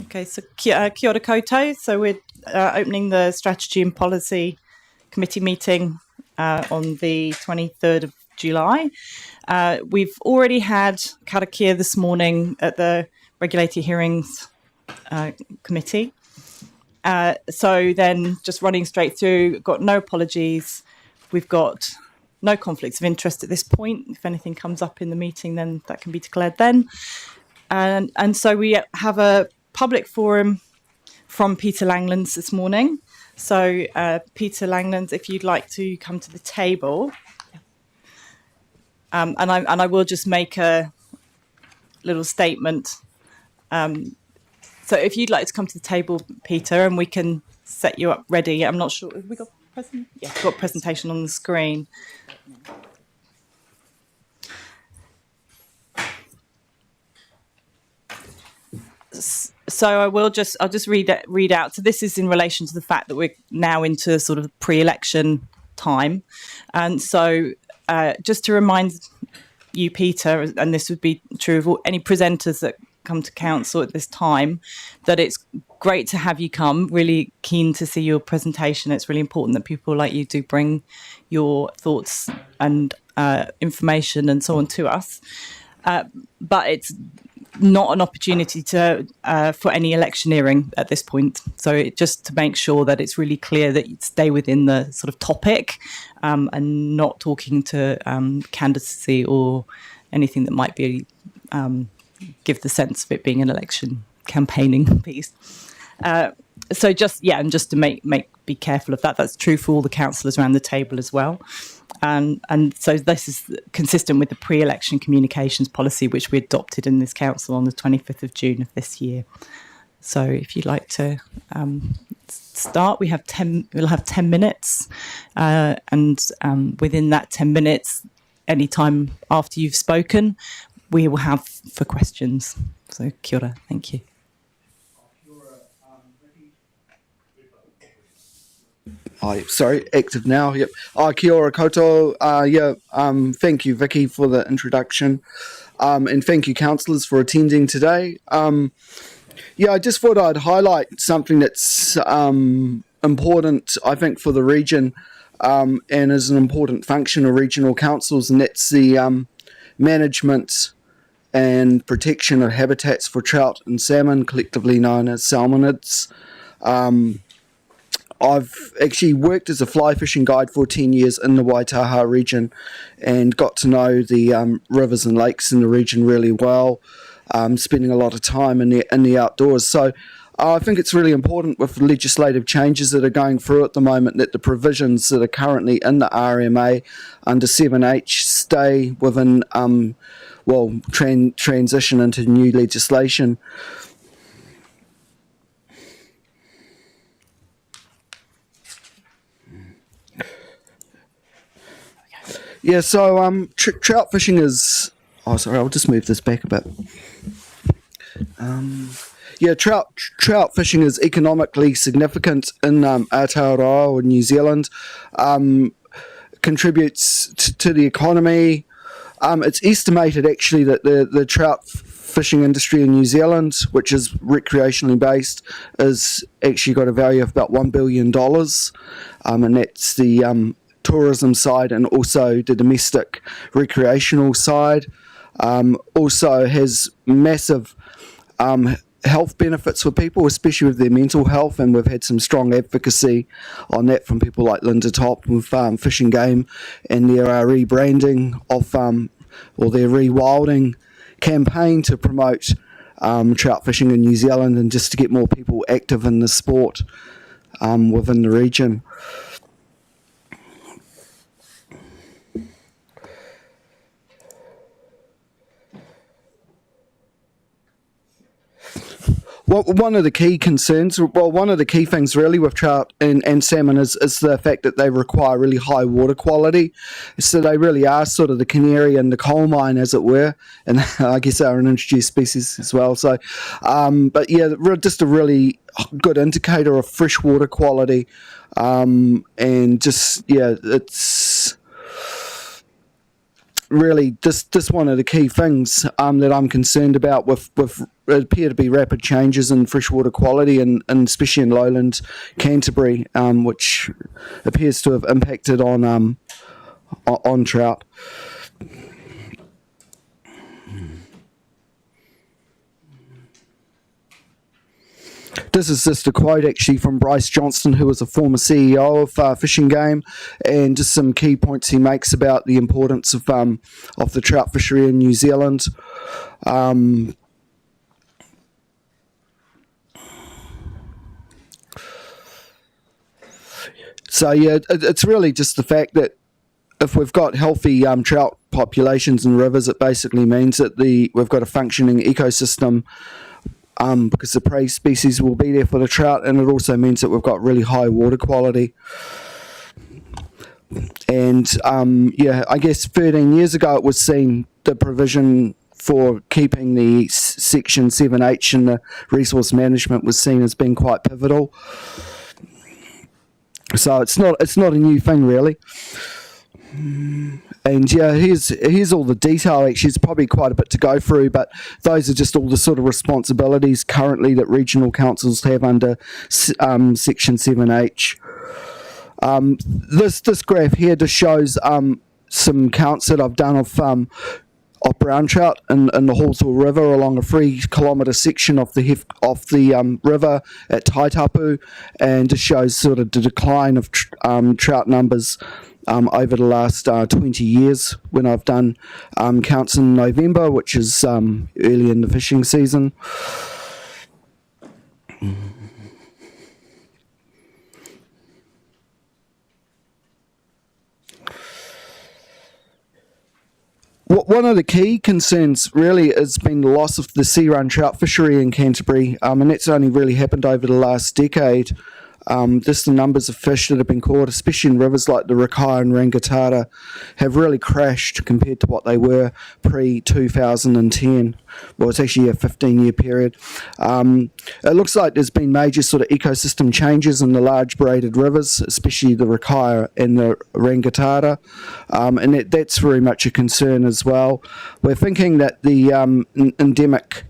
Okay, so kia ora koutou. So we're opening the Strategy and Policy Committee meeting on the 23rd of July. We've already had Karakia this morning at the Regulatory Hearings Committee. So then just running straight through, got no apologies. We've got no conflicts of interest at this point. If anything comes up in the meeting, then that can be declared then. And so we have a public forum from Peter Langlands this morning. So Peter Langlands, if you'd like to come to the table, and I will just make a little statement. So if you'd like to come to the table, Peter, and we can set you up ready. I'm not sure. Have we got got a presentation on the screen. So I'll just read out. So this is in relation to the fact that we're now into sort of pre-election time, and so just to remind you, Peter, and this would be true of any presenters that come to council at this time, that it's great to have you come. Really keen to see your presentation. It's really important that people like you do bring your thoughts and information and so on to us, but it's not an opportunity to for any electioneering at this point. So just to make sure that it's really clear that you stay within the sort of topic and not talking to candidacy or anything that might be give the sense of it being an election campaigning piece. So just to be careful of that. That's true for all the councillors around the table as well. And so this is consistent with the pre-election communications policy, which we adopted in this council on the 25th of June of this year. So if you'd like to start, we'll have 10 minutes. And within that 10 minutes, any time after you've spoken, we will have for questions. So kia ora, thank you. Sorry, active now. Yep. Kia ora koutou. Thank you, Vicky, for the introduction. And thank you, councillors, for attending today. I just thought I'd highlight something that's important, I think, for the region and is an important function of regional councils, and that's the management and protection of habitats for trout and salmon, collectively known as salmonids. I've actually worked as a fly fishing guide for 10 years in the Waitaha region and got to know the rivers and lakes in the region really well, spending a lot of time in the outdoors. So I think it's really important with legislative changes that are going through at the moment that the provisions that are currently in the RMA under 7H stay within, transition into new legislation. Yeah, so trout fishing is... Oh, sorry, I'll just move this back a bit. Trout fishing is economically significant in Aotearoa or New Zealand. Contributes to the economy. It's estimated, actually, that the trout fishing industry in New Zealand, which is recreationally based, is actually got a value of about $1 billion. And that's the... tourism side and also the domestic recreational side. Also has massive health benefits for people, especially with their mental health, and we've had some strong advocacy on that from people like Linda Top with Fish and Game and their rebranding of or their rewilding campaign to promote trout fishing in New Zealand and just to get more people active in the sport within the region. One of the key things really with trout and salmon is the fact that they require really high water quality. So they really are sort of the canary in the coal mine, as it were, and I guess they're an introduced species as well. So, just a really good indicator of freshwater quality, it's really just one of the key things that I'm concerned about with appear to be rapid changes in freshwater quality and especially in lowland Canterbury, which appears to have impacted on trout. This is just a quote actually from Bryce Johnston, who was a former CEO of Fishing Game, and just some key points he makes about the importance of the trout fishery in New Zealand. So yeah, it's really just the fact that if we've got healthy trout populations in rivers, it basically means that we've got a functioning ecosystem. Because the prey species will be there for the trout, and it also means that we've got really high water quality. And I guess 13 years ago it was seen the provision for keeping the Section 7H in the resource management was seen as being quite pivotal. So it's not a new thing really. And yeah, here's all the detail. Actually, it's probably quite a bit to go through, but those are just all the sort of responsibilities currently that regional councils have under Section 7H. This graph here just shows some counts that I've done of brown trout in the Hawthorne River along a 3-kilometre section of the river at Taitapu, and just shows sort of the decline of trout numbers over the last 20 years when I've done counts in November, which is early in the fishing season. One of the key concerns really has been the loss of the sea-run trout fishery in Canterbury, and that's only really happened over the last decade. Just the numbers of fish that have been caught, especially in rivers like the Rakaia and Rangitata, have really crashed compared to what they were pre-2010. Well, it's actually a 15-year period. It looks like there's been major sort of ecosystem changes in the large braided rivers, especially the Rakaia and the Rangitata, and that's very much a concern as well. We're thinking that the endemic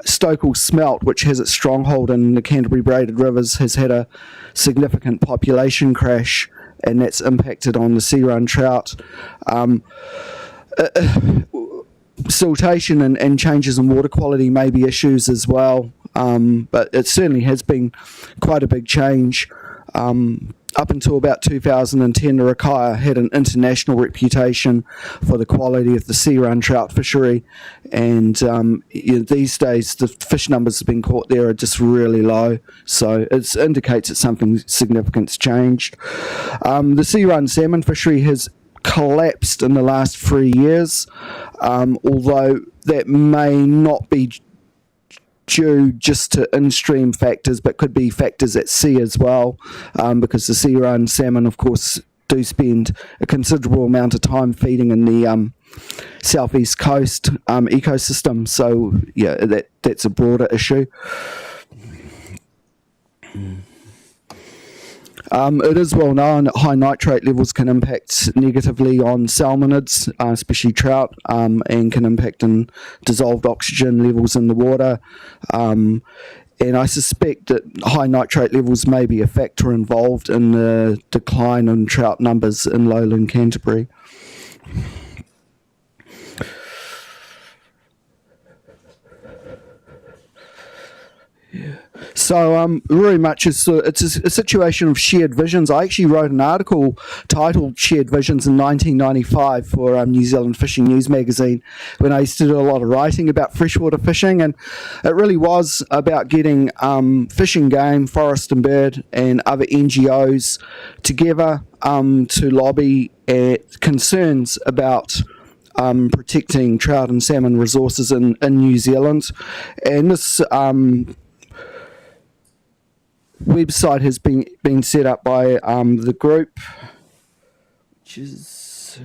Stokel smelt, which has its stronghold in the Canterbury braided rivers, has had a significant population crash, and that's impacted on the sea-run trout. Siltation and changes in water quality may be issues as well, but it certainly has been quite a big change. Up until about 2010, the Rakaia had an international reputation for the quality of the sea-run trout fishery, and these days the fish numbers that have been caught there are just really low, so it indicates that something significant's changed. The sea-run salmon fishery has collapsed in the last 3 years, although that may not be due just to in-stream factors, but could be factors at sea as well, because the sea-run salmon, of course, do spend a considerable amount of time feeding in the southeast coast ecosystem. So yeah, that's a broader issue. It is well known that high nitrate levels can impact negatively on salmonids, especially trout, and can impact on dissolved oxygen levels in the water. And I suspect that high nitrate levels may be a factor involved in the decline in trout numbers in lowland Canterbury. So very much it's a situation of shared visions. I actually wrote an article titled Shared Visions in 1995 for New Zealand Fishing News magazine, when I used to do a lot of writing about freshwater fishing, and it really was about getting Fishing Game, Forest and Bird and other NGOs together to lobby concerns about protecting trout and salmon resources in New Zealand. And this website has been set up by the group, which is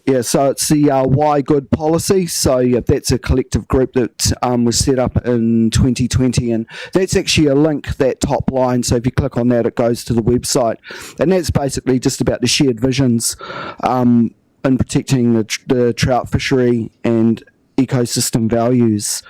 Yeah, so it's the Why Good policy. So yeah, that's a collective group that was set up in 2020, and that's actually a link, that top line. So if you click on that, it goes to the website, and that's basically just about the shared visions in protecting the trout fishery and ecosystem values.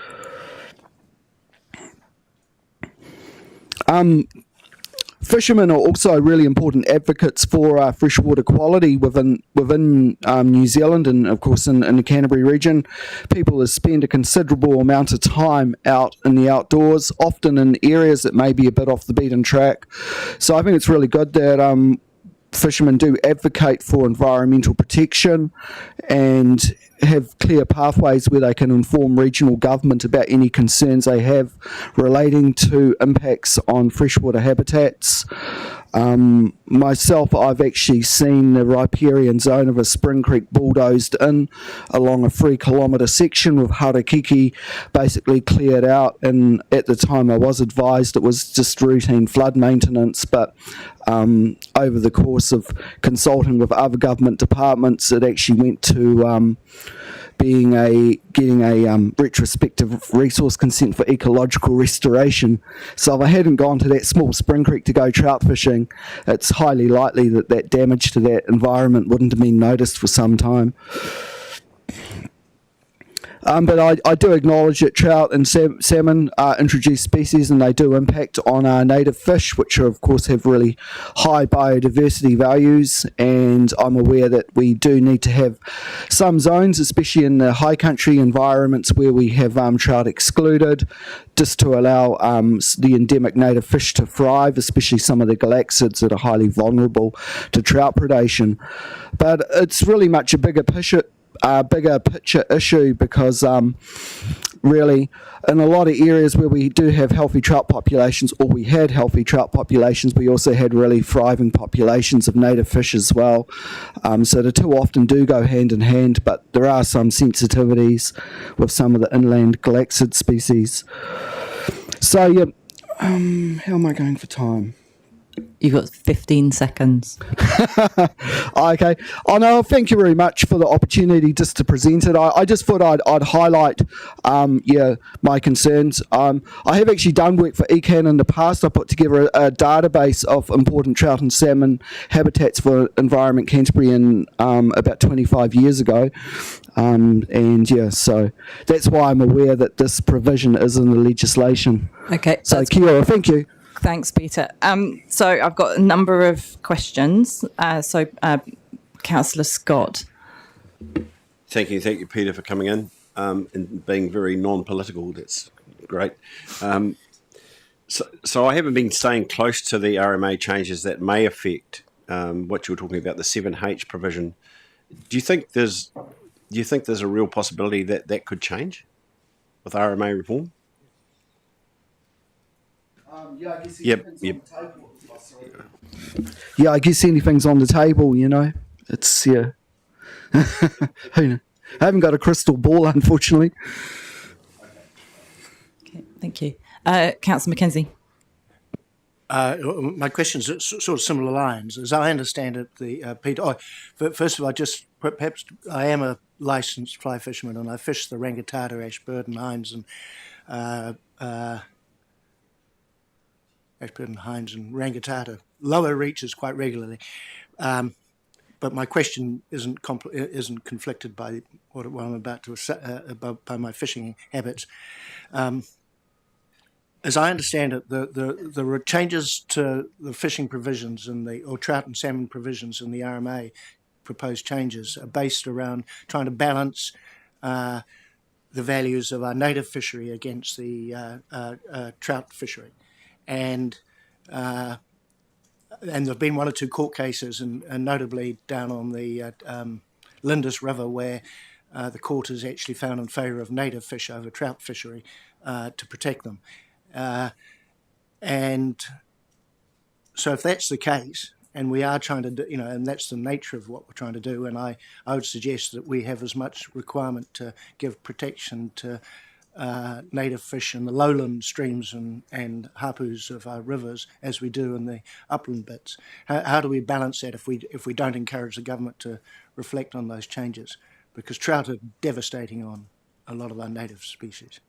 Fishermen are also really important advocates for freshwater quality within New Zealand, and of course in the Canterbury region. People have spent a considerable amount of time out in the outdoors, often in areas that may be a bit off the beaten track. So I think it's really good that fishermen do advocate for environmental protection and have clear pathways where they can inform regional government about any concerns they have relating to impacts on freshwater habitats. Myself, I've actually seen the riparian zone of a spring creek bulldozed in along a 3 kilometre section with Harakiki basically cleared out, and at the time I was advised it was just routine flood maintenance, but over the course of consulting with other government departments, it actually went to getting a retrospective resource consent for ecological restoration. So if I hadn't gone to that small spring creek to go trout fishing, it's highly likely that that damage to that environment wouldn't have been noticed for some time. But I do acknowledge that trout and salmon are introduced species, and they do impact on our native fish, which of course have really high biodiversity values. And I'm aware that we do need to have some zones, especially in the high country environments where we have trout excluded, just to allow the endemic native fish to thrive, especially some of the galaxids that are highly vulnerable to trout predation. But it's really much a bigger picture issue, because really in a lot of areas where we do have healthy trout populations, or we had healthy trout populations, we also had really thriving populations of native fish as well. So the two often do go hand in hand, but there are some sensitivities with some of the inland galaxid species. So yeah, how am I going for time? You've got 15 seconds. Okay. Oh no, thank you very much for the opportunity just to present it. I just thought I'd highlight my concerns. I have actually done work for ECAN in the past. I put together a database of important trout and salmon habitats for Environment Canterbury about 25 years ago. So that's why I'm aware that this provision is in the legislation. Okay. So kia ora, thank you. Thanks, Peter. So I've got a number of questions. Councillor Scott. Thank you, Peter, for coming in and being very non-political. That's great. So I haven't been staying close to the RMA changes that may affect what you were talking about, the 7H provision. Do you think there's a real possibility that could change with RMA reform? I guess Yep. Yeah, I guess anything's on the table, you know. It's, Who knows? I haven't got a crystal ball, unfortunately. Okay, thank you. Councillor Mackenzie. My question's sort of similar lines. As I understand it, Peter, first of all, perhaps I am a licensed fly fisherman, and I fish the Rangitata, Ashburton, Hinds, and Rangitata, lower reaches quite regularly. But my question isn't conflicted by what I'm about to say, by my fishing habits. As I understand it, the changes to the fishing provisions or trout and salmon provisions in the RMA, proposed changes, are based around trying to balance the values of our native fishery against the trout fishery. And there have been one or two court cases, and notably down on the Lindis River, where the court has actually found in favour of native fish over trout fishery to protect them. And so if that's the case, and we are trying to do, and that's the nature of what we're trying to do, and I would suggest that we have as much requirement to give protection to native fish in the lowland streams and hapus of our rivers as we do in the upland bits. How do we balance that if we don't encourage the government to reflect on those changes? Because trout are devastating on a lot of our native species.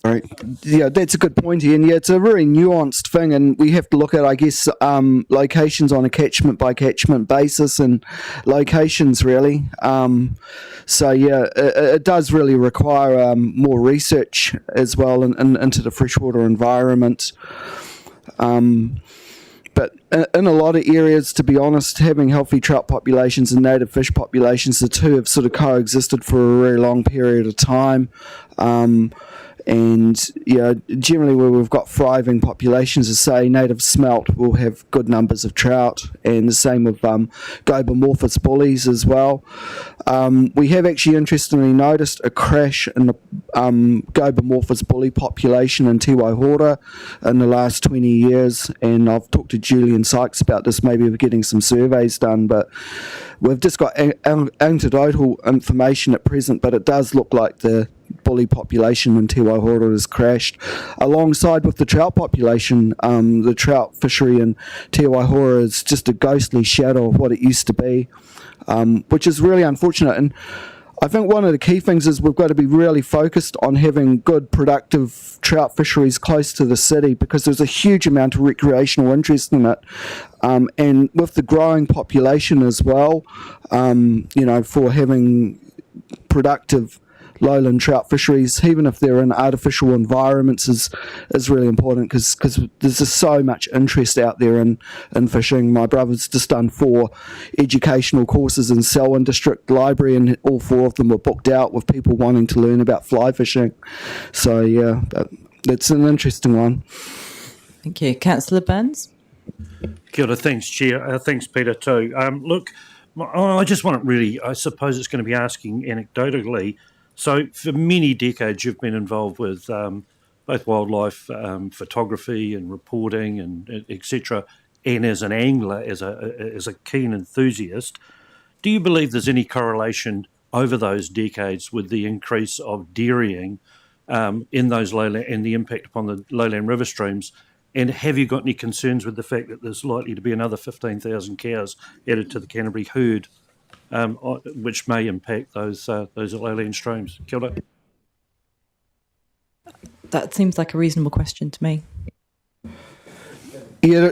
Right. Yeah, that's a good point, Ian. Yeah, it's a very nuanced thing, and we have to look at, I guess, locations on a catchment by catchment basis, and locations really. So yeah, it does really require more research as well into the freshwater environment. But in a lot of areas, to be honest, having healthy trout populations and native fish populations, the two have sort of coexisted for a very long period of time. And yeah, generally where we've got thriving populations, as say native smelt will have good numbers of trout, and the same with gobomorphous bullies as well. We have actually interestingly noticed a crash in the gobomorphous bully population in Te Waihora in the last 20 years, and I've talked to Julian Sykes about this. Maybe we're getting some surveys done, but we've just got anecdotal information at present, but it does look like the bully population in Te Waihora has crashed alongside with the trout population. The trout fishery in Te Waihora is just a ghostly shadow of what it used to be, which is really unfortunate. And I think one of the key things is we've got to be really focused on having good, productive trout fisheries close to the city, because there's a huge amount of recreational interest in it. And with the growing population as well, for having productive lowland trout fisheries, even if they're in artificial environments, is really important, because there's just so much interest out there in fishing. My brother's just done 4 educational courses in Selwyn District Library, and all 4 of them were booked out with people wanting to learn about fly fishing. So yeah, it's an interesting one. Thank you. Councillor Burns? Kia ora, thanks, Chair. Thanks, Peter, too. Look, I just want to really, I suppose it's going to be asking anecdotally. So for many decades, you've been involved with both wildlife photography and reporting and etc. And as an angler, as a keen enthusiast, do you believe there's any correlation over those decades with the increase of dairying in those lowland and the impact upon the lowland river streams? And have you got any concerns with the fact that there's likely to be another 15,000 cows added to the Canterbury herd, which may impact those lowland streams? Kia ora. That seems like a reasonable question to me. Yeah,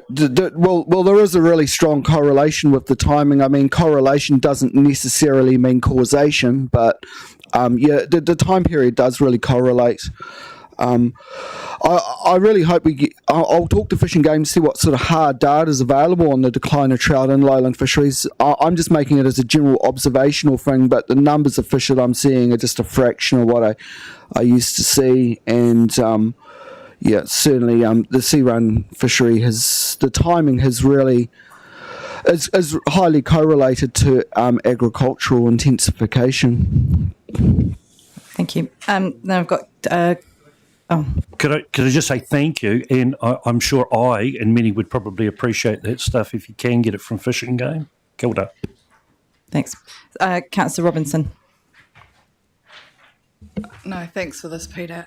well, there is a really strong correlation with the timing. I mean, correlation doesn't necessarily mean causation, but the time period does really correlate. I really hope I'll talk to Fish and Game to see what sort of hard data is available on the decline of trout in lowland fisheries. I'm just making it as a general observational thing, but the numbers of fish that I'm seeing are just a fraction of what I used to see. And certainly the sea run fishery the timing has really is highly correlated to agricultural intensification. Thank you. Now I've got. Could I just say thank you, and I'm sure I and many would probably appreciate that stuff if you can get it from Fish and Game. Kia ora. Thanks. Councillor Robinson. No, thanks for this, Peter.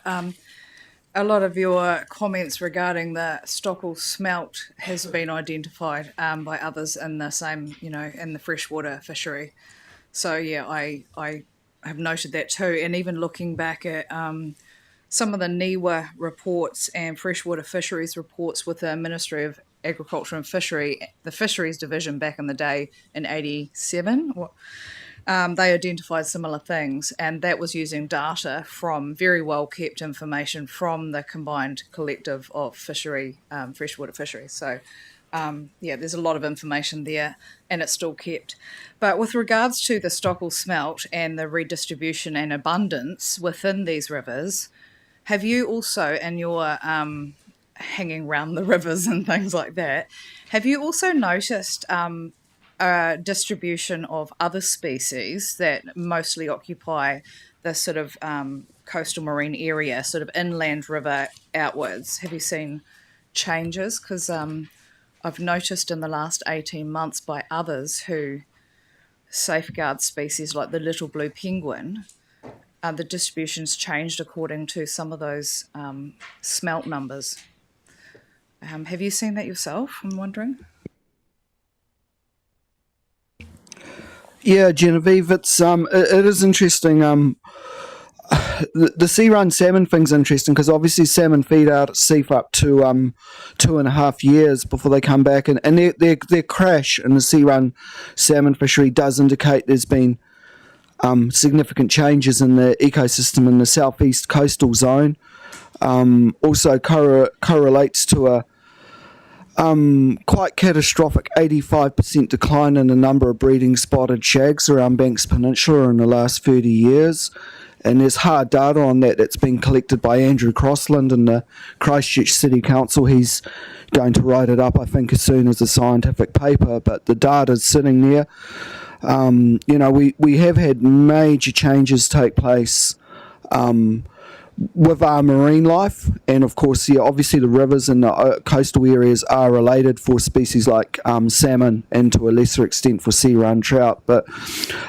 A lot of your comments regarding the Stockel smelt has been identified by others in the same, in the freshwater fishery. So yeah, I have noted that too, and even looking back at some of the NIWA reports and freshwater fisheries reports with the Ministry of Agriculture and Fishery, the Fisheries Division back in the day in 87, they identified similar things, and that was using data from very well kept information from the combined collective of fishery, freshwater fisheries. So there's a lot of information there, and it's still kept. But with regards to the Stockel smelt and the redistribution and abundance within these rivers, have you also, in your hanging around the rivers and things like that, have you also noticed a distribution of other species that mostly occupy the sort of coastal marine area, sort of inland river outwards? Have you seen changes? Because I've noticed in the last 18 months by others who safeguard species like the little blue penguin, the distribution's changed according to some of those smelt numbers. Have you seen that yourself? I'm wondering. Yeah, Genevieve, it is interesting. The sea run salmon thing's interesting because obviously salmon feed out at sea for up to 2.5 years before they come back, and their crash in the sea run salmon fishery does indicate there's been significant changes in the ecosystem in the southeast coastal zone. Also correlates to a quite catastrophic 85% decline in the number of breeding spotted shags around Banks Peninsula in the last 30 years. And there's hard data on that that's been collected by Andrew Crossland in the Christchurch City Council. He's going to write it up, I think, as soon as a scientific paper, but the data's sitting there. We have had major changes take place with our marine life, and of course, obviously the rivers and the coastal areas are related for species like salmon and to a lesser extent for sea run trout. But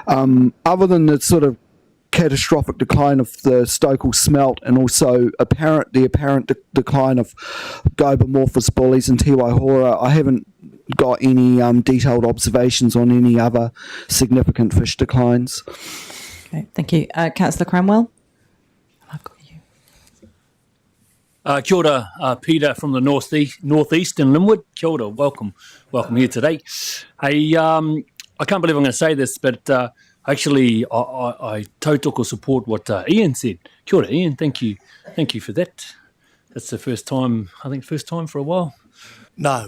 other than the sort of catastrophic decline of the Stokel smelt and also the apparent decline of Gobamorphus bullies and Tiwaihora, I haven't got any detailed observations on any other significant fish declines. Okay, thank you. Councillor Cranwell? I've got you. Kia ora, Peter from the northeast in Linwood. Kia ora, welcome here today. Hey, I can't believe I'm going to say this, but actually, I tautoko support what Ian said. Kia ora, Ian. Thank you for that. That's the first time for a while. No.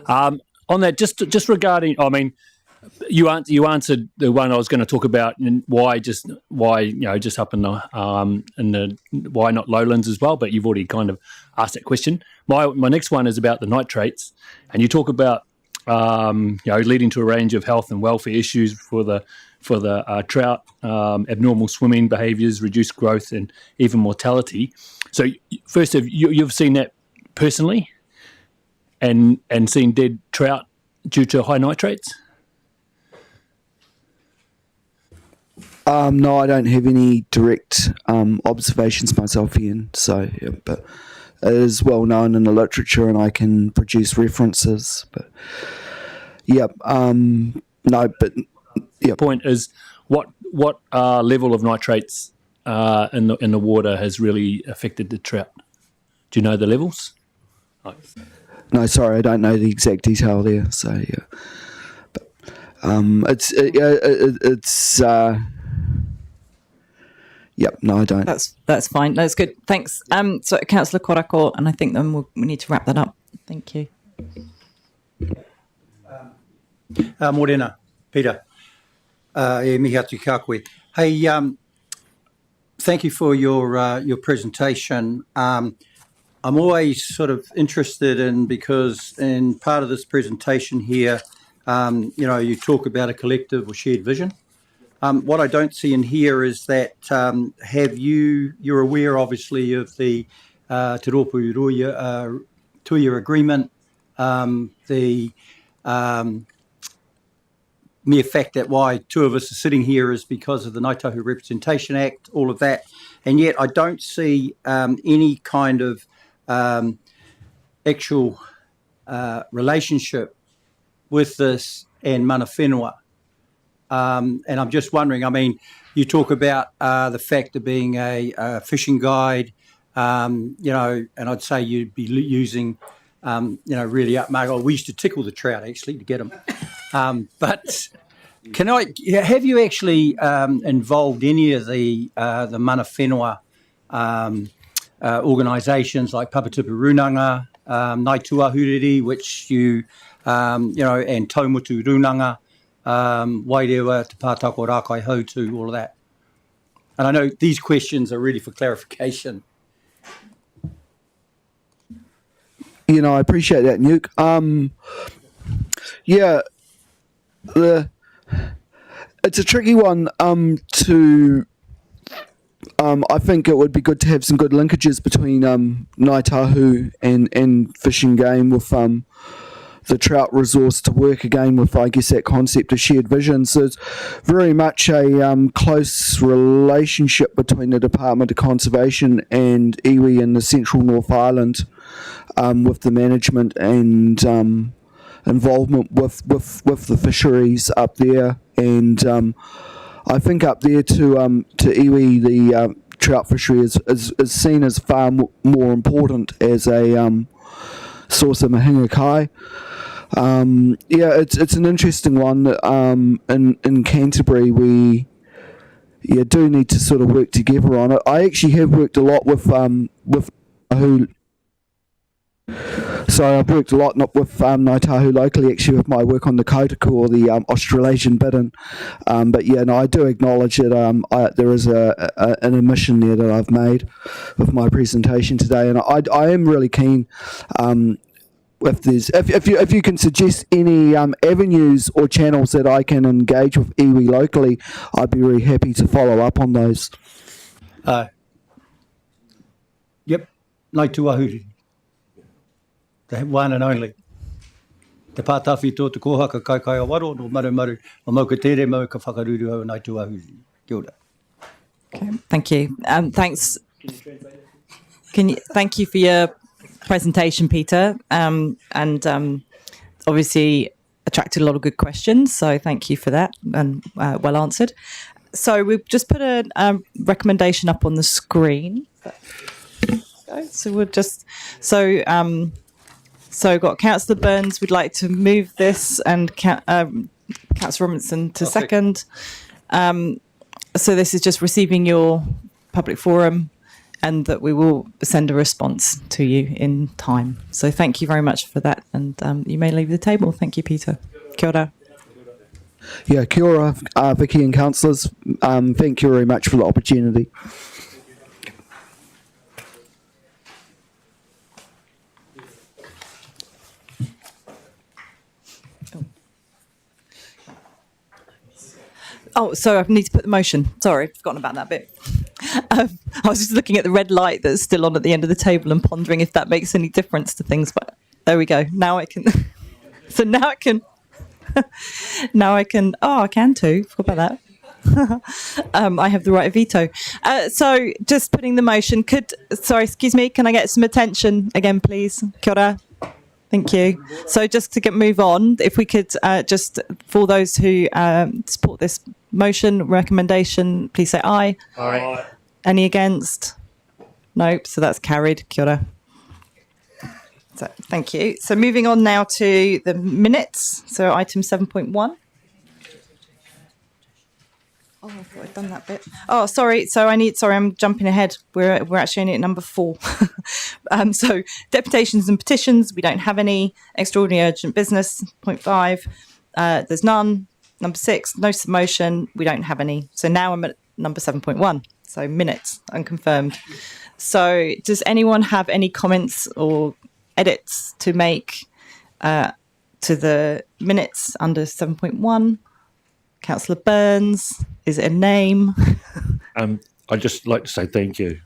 On that, just regarding, I mean, you answered the one I was going to talk about, and why just up in the why not lowlands as well. But you've already kind of asked that question. My next one is about the nitrates, and you talk about leading to a range of health and welfare issues for the trout, abnormal swimming behaviours, reduced growth, and even mortality. So, first, you've seen that personally, and seen dead trout due to high nitrates? No, I don't have any direct observations myself, Ian. So, yeah, but it is well known in the literature, and I can produce references. But yeah, no, but yeah. Point is, what level of nitrates in the water has really affected the trout? Do you know the levels? No, sorry, I don't know the exact detail there. So yeah, but it's. Yep, no, I don't. That's fine. That's good. Thanks. So Councillor Korako, and I think then we need to wrap that up. Thank you. Morena, Peter. Mihi atu kia koe. Hey, thank you for your presentation. I'm always sort of interested in, because in part of this presentation here, you talk about a collective or shared vision. What I don't see in here is that you're aware obviously of the Te Rōpū Roia 2-year agreement, the mere fact that why two of us are sitting here is because of the Ngāi Tahu Representation Act, all of that, and yet I don't see any kind of actual relationship with this and mana whenua. And I'm just wondering, I mean, you talk about the fact of being a fishing guide, and I'd say you'd be using, really upmarket. We used to tickle the trout, actually, to get them. But have you actually involved any of the mana whenua organisations like Papatipu Runanga, Ngāi Tuahuriri, which you, and Taumutu Runanga, Wairewa, Te Pātako Rākai Hautu, all of that. And I know these questions are really for clarification. I appreciate that, Nuke. It's a tricky one I think it would be good to have some good linkages between Ngāi Tahu and Fish and Game with the trout resource to work again with, I guess, that concept of shared vision. So it's very much a close relationship between the Department of Conservation and iwi in the Central North Island, with the management and involvement with the fisheries up there. And I think up there to iwi, the trout fishery is seen as far more important as a source of mahinga kai. It's an interesting one. In Canterbury, we do need to sort of work together on it. I actually have worked a lot with who. So I've worked a lot not with Ngāi Tahu locally, actually, with my work on the Kotaka, or the Australasian Bittern. But yeah, no, I do acknowledge that there is an omission there that I've made with my presentation today, and I am really keen. If you can suggest any avenues or channels that I can engage with iwi locally, I'd be really happy to follow up on those. Yep, Ngāi Tuahuri. The one and only. Te pātawhi tō te kōhaka kai o waro no maru o mau ka tere mau ka whakaruru au Ngāi Tuahuri. Kia ora. Okay, thank you. Thanks. Thank you for your presentation, Peter, and obviously attracted a lot of good questions. So thank you for that, and well answered. So we've just put a recommendation up on the screen. So we'll just So got Councillor Burns would like to move this, and Councillor Robinson to second. So this is just receiving your public forum, and that we will send a response to you in time. So thank you very much for that, and you may leave the table. Thank you, Peter. Kia ora. Yeah, kia ora, Vicky and councillors. Thank you very much for the opportunity. Oh, so I need to put the motion. Sorry, forgotten about that bit. I was just looking at the red light that's still on at the end of the table and pondering if that makes any difference to things. But there we go. Now I can. So now I can. Now I can. Oh, I can too. Forgot about that. I have the right of veto. So just putting the motion. Excuse me. Can I get some attention again, please? Kia ora. Thank you. So just to move on, if we could just, for those who support this motion recommendation, please say aye. Aye. Any against? Nope. So that's carried. Kia ora. So, thank you. So moving on now to the minutes. So item 7.1. Oh, I thought I'd done that bit. Oh, sorry. So I'm jumping ahead. We're actually only at number 4. So deputations and petitions, we don't have any. Extraordinary urgent business, 0.5. There's none. Number 6, no submotion, we don't have any. So now I'm at number 7.1. So minutes, unconfirmed. So does anyone have any comments or edits to make to the minutes under 7.1? Councillor Burns, is it a name? I'd just like to say thank you.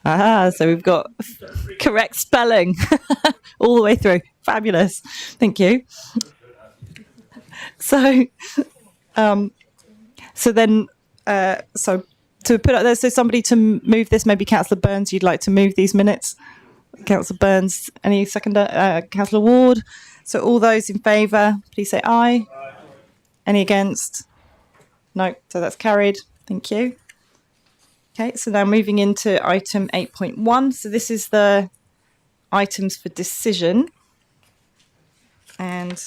So we've got correct spelling all the way through. Fabulous. Thank you. So, so to put out there, so somebody to move this, maybe Councillor Burns, you'd like to move these minutes? Councillor Burns, any seconder? Councillor Ward. So all those in favour, please say aye. Any against? No. So that's carried. Thank you. Okay, so now moving into item 8.1. So this is the items for decision. And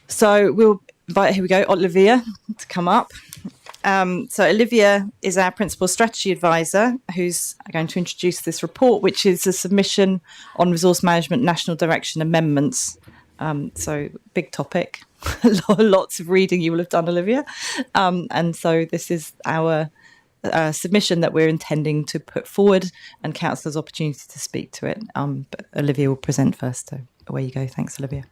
so we'll invite, here we go, Olivia to come up. So Olivia is our Principal Strategy Advisor, who's going to introduce this report, which is a submission on resource management national direction amendments. So big topic, lots of reading you will have done, Olivia. And so this is our submission that we're intending to put forward, and councillors' opportunity to speak to it. But Olivia will present first. So away you go. Thanks, Olivia.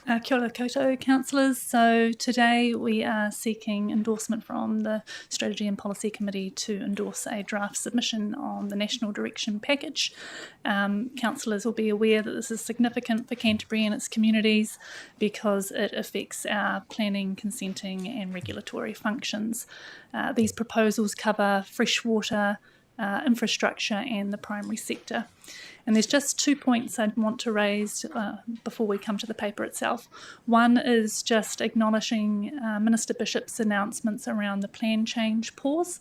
Kia ora koutou, councillors. So today we are seeking endorsement from the Strategy and Policy Committee to endorse a draft submission on the National Direction Package. Councillors will be aware that this is significant for Canterbury and its communities because it affects our planning, consenting and regulatory functions. These proposals cover freshwater, infrastructure and the primary sector. And there's just 2 points I'd want to raise before we come to the paper itself. One is just acknowledging Minister Bishop's announcements around the plan change pause,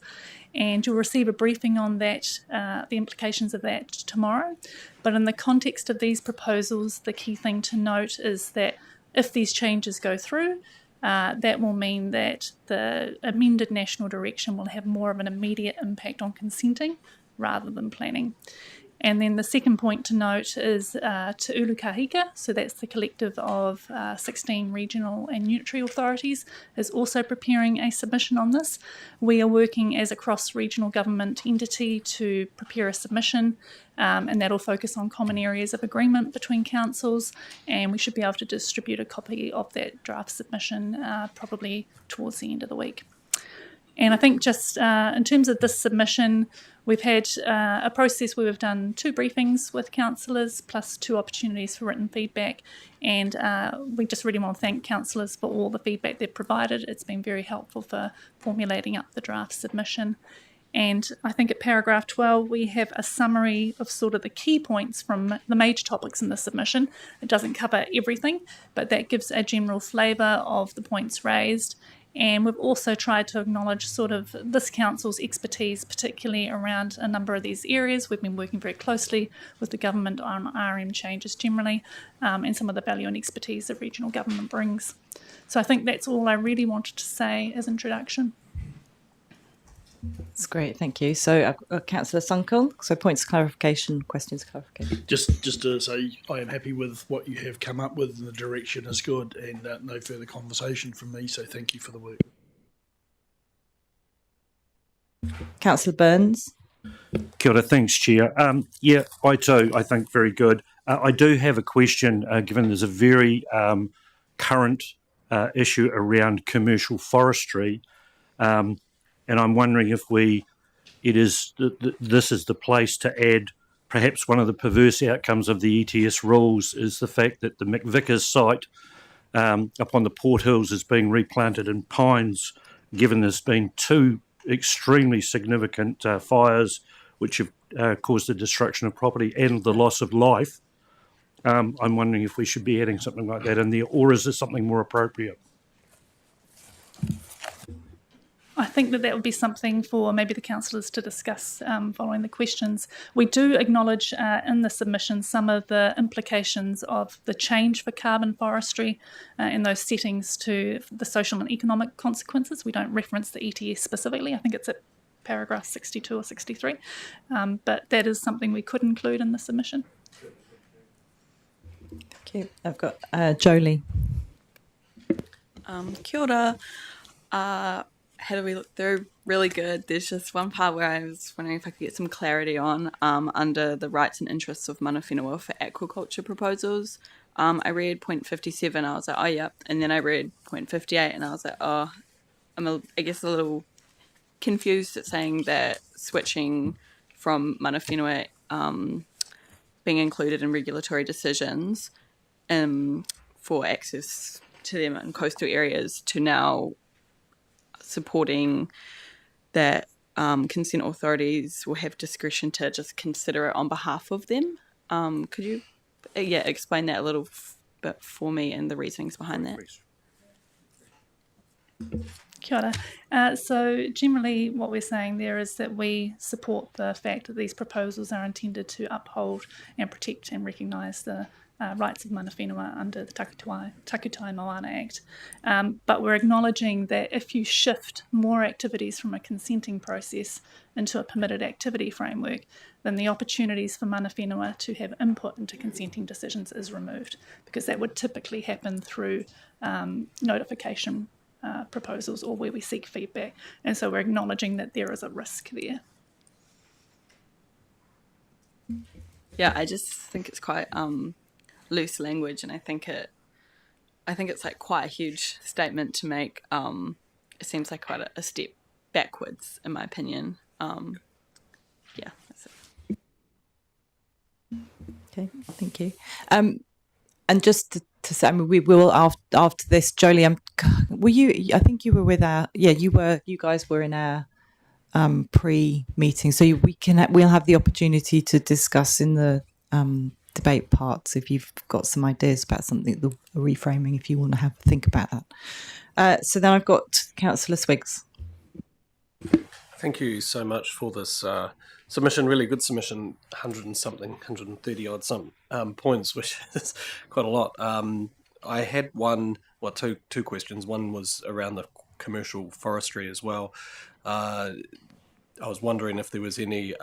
and you'll receive a briefing on that, the implications of that tomorrow. But in the context of these proposals, the key thing to note is that if these changes go through, that will mean that the amended national direction will have more of an immediate impact on consenting rather than planning. And then the second point to note is Te Uru Kahika, so that's the collective of 16 regional and unitary authorities, is also preparing a submission on this. We are working as a cross-regional government entity to prepare a submission, and that'll focus on common areas of agreement between councils, and we should be able to distribute a copy of that draft submission probably towards the end of the week. And I think just in terms of this submission, we've had a process where we've done 2 briefings with councillors plus 2 opportunities for written feedback, and we just really want to thank councillors for all the feedback they've provided. It's been very helpful for formulating up the draft submission. And I think at paragraph 12 we have a summary of sort of the key points from the major topics in the submission. It doesn't cover everything, but that gives a general flavour of the points raised. And we've also tried to acknowledge sort of this council's expertise, particularly around a number of these areas. We've been working very closely with the government on RM changes generally, and some of the value and expertise that regional government brings. So I think that's all I really wanted to say as introduction. That's great, thank you. So Councillor Sunkel, so points of clarification, questions of clarification. Just to say I am happy with what you have come up with and the direction is good, and no further conversation from me, so thank you for the work. Councillor Burns. Kia ora, thanks, Chair. Yeah, I too, I think very good. I do have a question, given there's a very current issue around commercial forestry. And I'm wondering if this is the place to add perhaps one of the perverse outcomes of the ETS rules is the fact that the McVickers site up on the Port Hills is being replanted in pines, given there's been 2 extremely significant fires which have caused the destruction of property and the loss of life. I'm wondering if we should be adding something like that in there, or is there something more appropriate? I think that would be something for maybe the councillors to discuss following the questions. We do acknowledge in the submission some of the implications of the change for carbon forestry in those settings to the social and economic consequences. We don't reference the ETS specifically. I think it's at paragraph 62 or 63, but that is something we could include in the submission. Thank you. I've got Jolie. Kia ora. How do we look through? Really good. There's just one part where I was wondering if I could get some clarity on under the rights and interests of mana whenua for aquaculture proposals. I read point 57, I was like, oh yeah, and then I read point 58 and I was like, oh, I guess a little confused at saying that switching from mana whenua being included in regulatory decisions for access to them in coastal areas to now supporting that consent authorities will have discretion to just consider it on behalf of them. Could you explain that a little bit for me and the reasonings behind that? Kia ora. So generally what we're saying there is that we support the fact that these proposals are intended to uphold and protect and recognise the rights of mana whenua under the Takutai Moana Act. But we're acknowledging that if you shift more activities from a consenting process into a permitted activity framework, then the opportunities for mana whenua to have input into consenting decisions is removed, because that would typically happen through notification proposals or where we seek feedback. And so we're acknowledging that there is a risk there. Yeah, I just think it's quite loose language, and I think it I think it's like quite a huge statement to make. It seems like quite a step backwards, in my opinion. Yeah, that's it. Okay, thank you. And just to say, I mean, we will after this, Jolie. Were you? I think you were with our. Yeah, you were. You guys were in our pre-meeting, so we'll have the opportunity to discuss in the debate parts if you've got some ideas about something, the reframing, if you want to have a think about that. So then I've got Councillor Swiggs. Thank you so much for this submission. Really good submission. 130 odd points, which is quite a lot. I had two questions. One was around the commercial forestry as well. I was wondering if there was any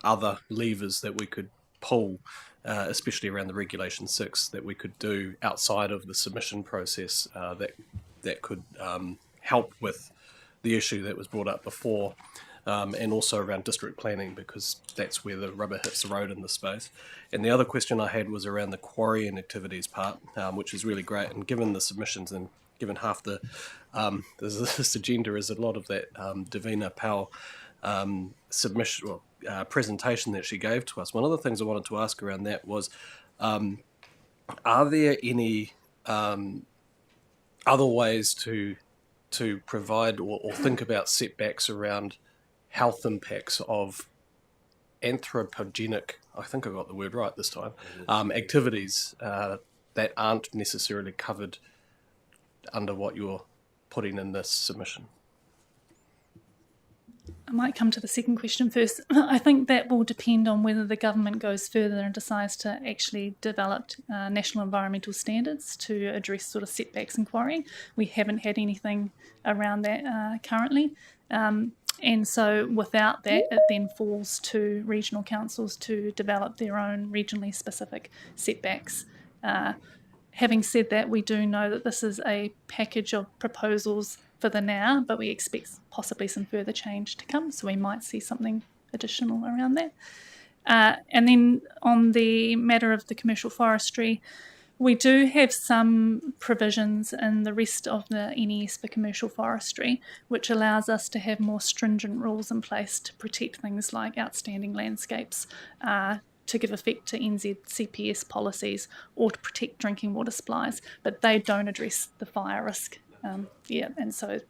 other levers that we could pull, especially around the Regulation 6, that we could do outside of the submission process that could help with the issue that was brought up before, and also around district planning, because that's where the rubber hits the road in this space. And the other question I had was around the quarrying activities part, which is really great. And given the submissions and given half this agenda is a lot of that Davina Powell submission or presentation that she gave to us. One of the things I wanted to ask around that was, are there any other ways to provide or think about setbacks around health impacts of anthropogenic, I think I got the word right this time, activities that aren't necessarily covered under what you're putting in this submission? I might come to the second question first. I think that will depend on whether the government goes further and decides to actually develop national environmental standards to address sort of setbacks and quarrying. We haven't had anything around that currently. And so without that, it then falls to regional councils to develop their own regionally specific setbacks. Having said that, we do know that this is a package of proposals for the now, but we expect possibly some further change to come, so we might see something additional around that. And then on the matter of the commercial forestry, we do have some provisions in the rest of the NES for commercial forestry, which allows us to have more stringent rules in place to protect things like outstanding landscapes, to give effect to NZCPS policies, or to protect drinking water supplies, but they don't address the fire risk. And so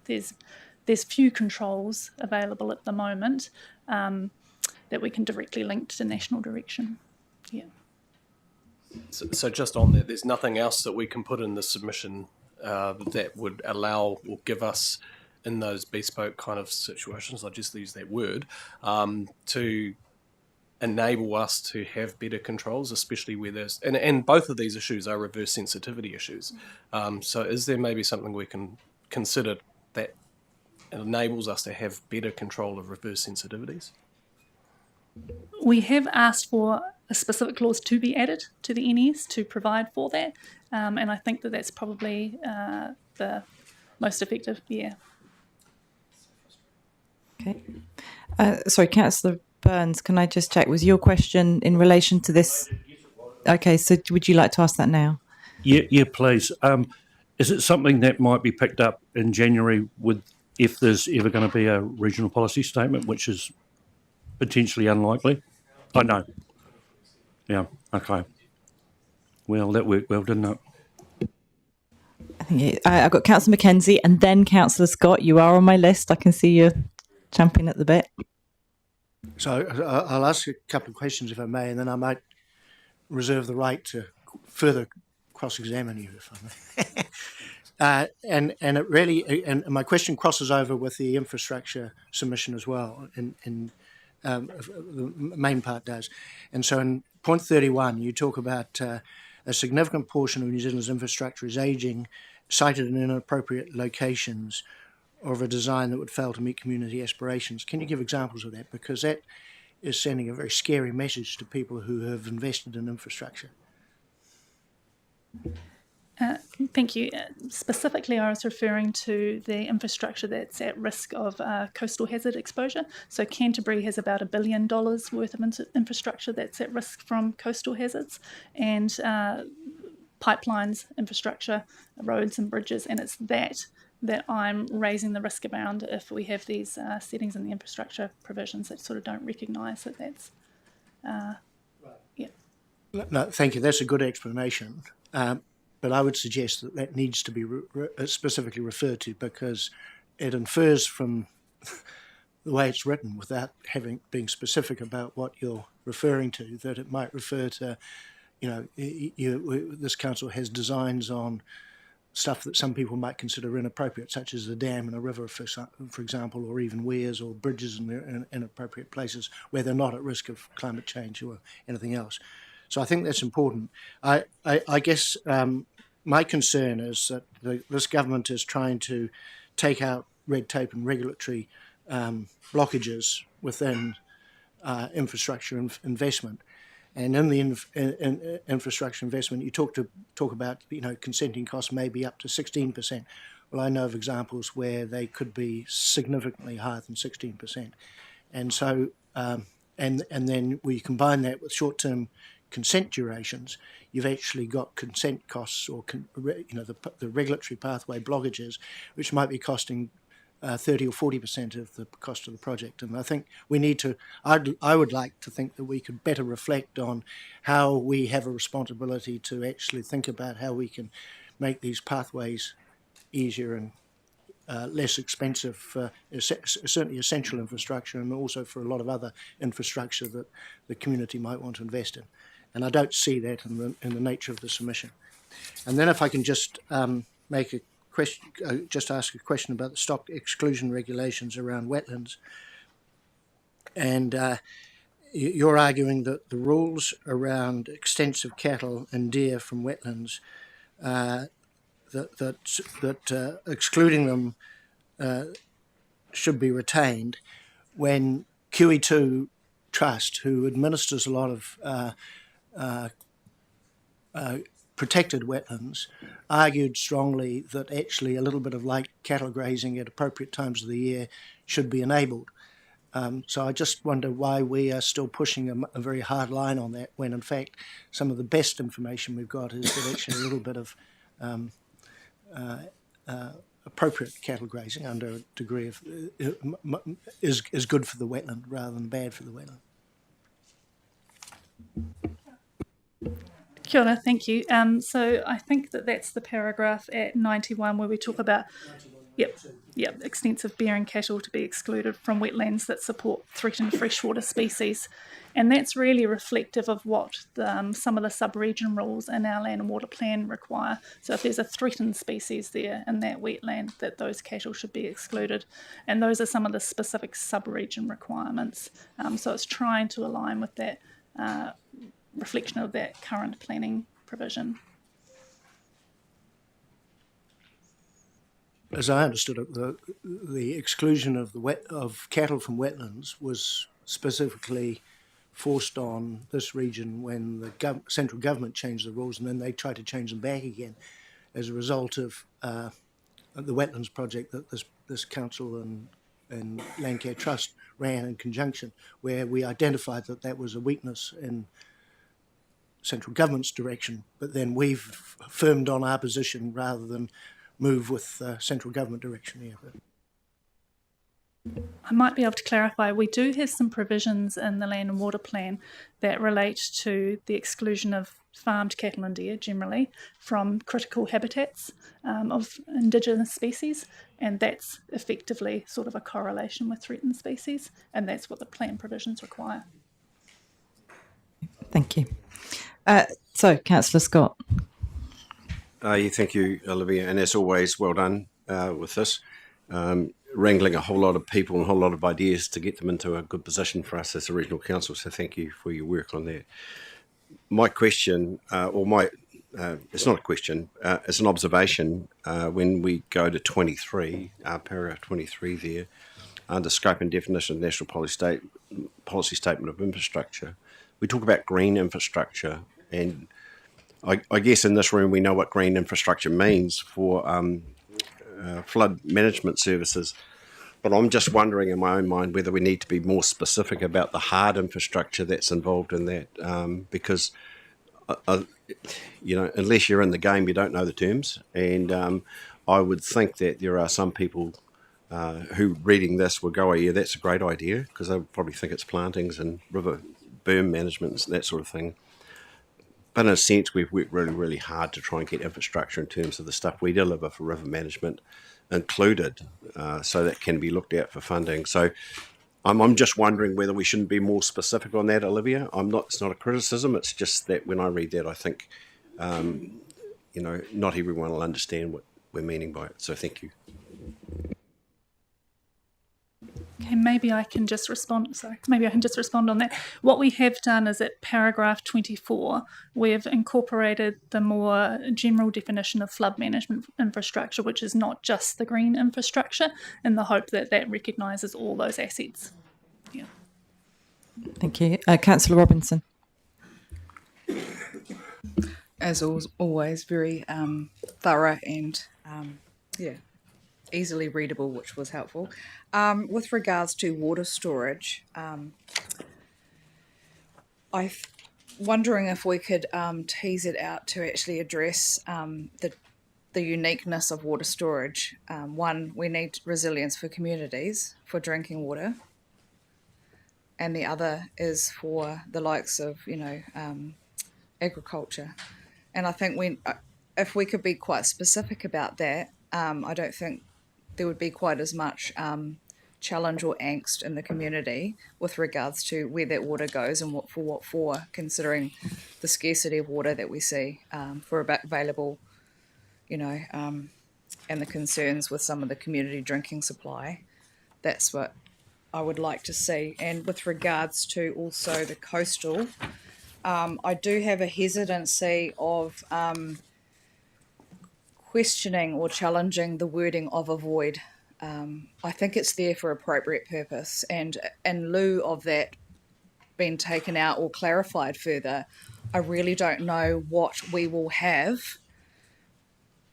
there's few controls available at the moment that we can directly link to national direction. Yeah. So just on that, there's nothing else that we can put in the submission that would allow or give us, in those bespoke kind of situations, I just use that word, to enable us to have better controls, especially where there's, and both of these issues are reverse sensitivity issues. So is there maybe something we can consider that enables us to have better control of reverse sensitivities? We have asked for a specific clause to be added to the NES to provide for that, and I think that that's probably the most effective, yeah. Okay. Sorry, Councillor Burns, can I just check, was your question in relation to this? Okay, so would you like to ask that now? Yeah, please. Is it something that might be picked up in January if there's ever going to be a regional policy statement, which is potentially unlikely? I know. Yeah, okay. Well, that worked well, didn't it? I think I've got Councillor Mackenzie and then Councillor Scott. You are on my list. I can see you champing at the bit. So I'll ask a couple of questions, if I may, and then I might reserve the right to further cross-examine you, if I may. And it really, and my question crosses over with the infrastructure submission as well, the main part does. And so in point 31, you talk about a significant portion of New Zealand's infrastructure is ageing, sited in inappropriate locations, or of a design that would fail to meet community aspirations. Can you give examples of that? Because that is sending a very scary message to people who have invested in infrastructure. Thank you. Specifically, I was referring to the infrastructure that's at risk of coastal hazard exposure. So Canterbury has about $1 billion worth of infrastructure that's at risk from coastal hazards. And pipelines, infrastructure, roads and bridges, and it's that I'm raising the risk around if we have these settings in the infrastructure provisions that sort of don't recognise that that's, yeah. No, thank you. That's a good explanation. But I would suggest that needs to be specifically referred to, because it infers from the way it's written, without being specific about what you're referring to, that it might refer to, this council has designs on stuff that some people might consider inappropriate, such as a dam in a river, for example, or even weirs or bridges in inappropriate places where they're not at risk of climate change or anything else. So I think that's important. I guess my concern is that this government is trying to take out red tape and regulatory blockages within infrastructure investment. And in the infrastructure investment, you talk about consenting costs may be up to 16%. Well, I know of examples where they could be significantly higher than 16%, and so and then we combine that with short-term consent durations. You've actually got consent costs, or the regulatory pathway blockages, which might be costing 30 or 40% of the cost of the project. And I think we need to, I would like to think that we could better reflect on how we have a responsibility to actually think about how we can make these pathways easier and less expensive for certainly essential infrastructure, and also for a lot of other infrastructure that the community might want to invest in. And I don't see that in the nature of the submission. And then if I can just make a question, just ask a question about the stock exclusion regulations around wetlands. And you're arguing that the rules around extensive cattle and deer from wetlands, that excluding them should be retained, when QE2 Trust, who administers a lot of protected wetlands, argued strongly that actually a little bit of light cattle grazing at appropriate times of the year should be enabled. So I just wonder why we are still pushing a very hard line on that, when in fact some of the best information we've got is that actually a little bit of appropriate cattle grazing under a degree of is good for the wetland rather than bad for the wetland. Kia ora, thank you. So I think that's the paragraph at 91 where we talk about extensive bearing cattle to be excluded from wetlands that support threatened freshwater species. And that's really reflective of what some of the sub-region rules in our land and water plan require. So if there's a threatened species there in that wetland, that those cattle should be excluded. And those are some of the specific sub-region requirements. So it's trying to align with that reflection of that current planning provision. As I understood it, the exclusion of cattle from wetlands was specifically forced on this region when the central government changed the rules, and then they tried to change them back again as a result of the wetlands project that this council and Landcare Trust ran in conjunction, where we identified that was a weakness in central government's direction, but then we've firmed on our position rather than move with central government direction here. I might be able to clarify, we do have some provisions in the land and water plan that relate to the exclusion of farmed cattle and deer generally from critical habitats of indigenous species, and that's effectively sort of a correlation with threatened species, and that's what the plan provisions require. Thank you. So, Councillor Scott. Thank you, Olivia, and as always, well done with this. Wrangling a whole lot of people and a whole lot of ideas to get them into a good position for us as a regional council, so thank you for your work on that. My question, it's not a question, it's an observation. When we go to 23, paragraph 23 there, under scope and definition of National Policy Statement of Infrastructure, we talk about green infrastructure, and I guess in this room we know what green infrastructure means for flood management services, but I'm just wondering in my own mind whether we need to be more specific about the hard infrastructure that's involved in that, because unless you're in the game, you don't know the terms. And I would think that there are some people who reading this will go, oh, yeah, that's a great idea, because they'll probably think it's plantings and river berm management and that sort of thing. But in a sense, we've worked really, really hard to try and get infrastructure in terms of the stuff we deliver for river management included, so that can be looked at for funding. So I'm just wondering whether we shouldn't be more specific on that, Olivia. It's not a criticism. It's just that when I read that, I think, not everyone will understand what we're meaning by it. So thank you. Okay, maybe I can just respond. Maybe I can just respond on that. What we have done is at paragraph 24, we've incorporated the more general definition of flood management infrastructure, which is not just the green infrastructure, in the hope that that recognises all those assets. Yeah. Thank you. Councillor Robinson. As always, very thorough and easily readable, which was helpful. With regards to water storage, I'm wondering if we could tease it out to actually address the uniqueness of water storage. One, we need resilience for communities for drinking water, and the other is for the likes of agriculture. And I think if we could be quite specific about that, I don't think there would be quite as much challenge or angst in the community with regards to where that water goes and what for, considering the scarcity of water that we see for available, and the concerns with some of the community drinking supply. That's what I would like to see. And with regards to also the coastal, I do have a hesitancy of questioning or challenging the wording of avoid. I think it's there for appropriate purpose, and in lieu of that being taken out or clarified further, I really don't know what we will have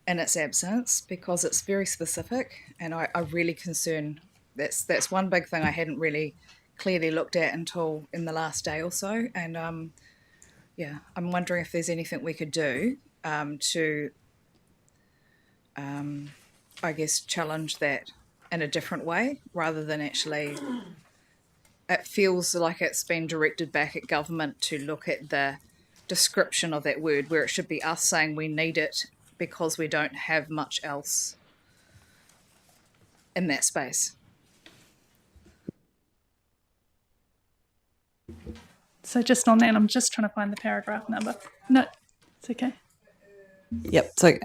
in its absence, because it's very specific, and I really concern. That's one big thing I hadn't really clearly looked at until in the last day or so, and I'm wondering if there's anything we could do to challenge that in a different way, rather than actually, it feels like it's been directed back at government to look at the description of that word, where it should be us saying we need it because we don't have much else in that space. So just on that, I'm just trying to find the paragraph number. No, it's okay. Yep. So,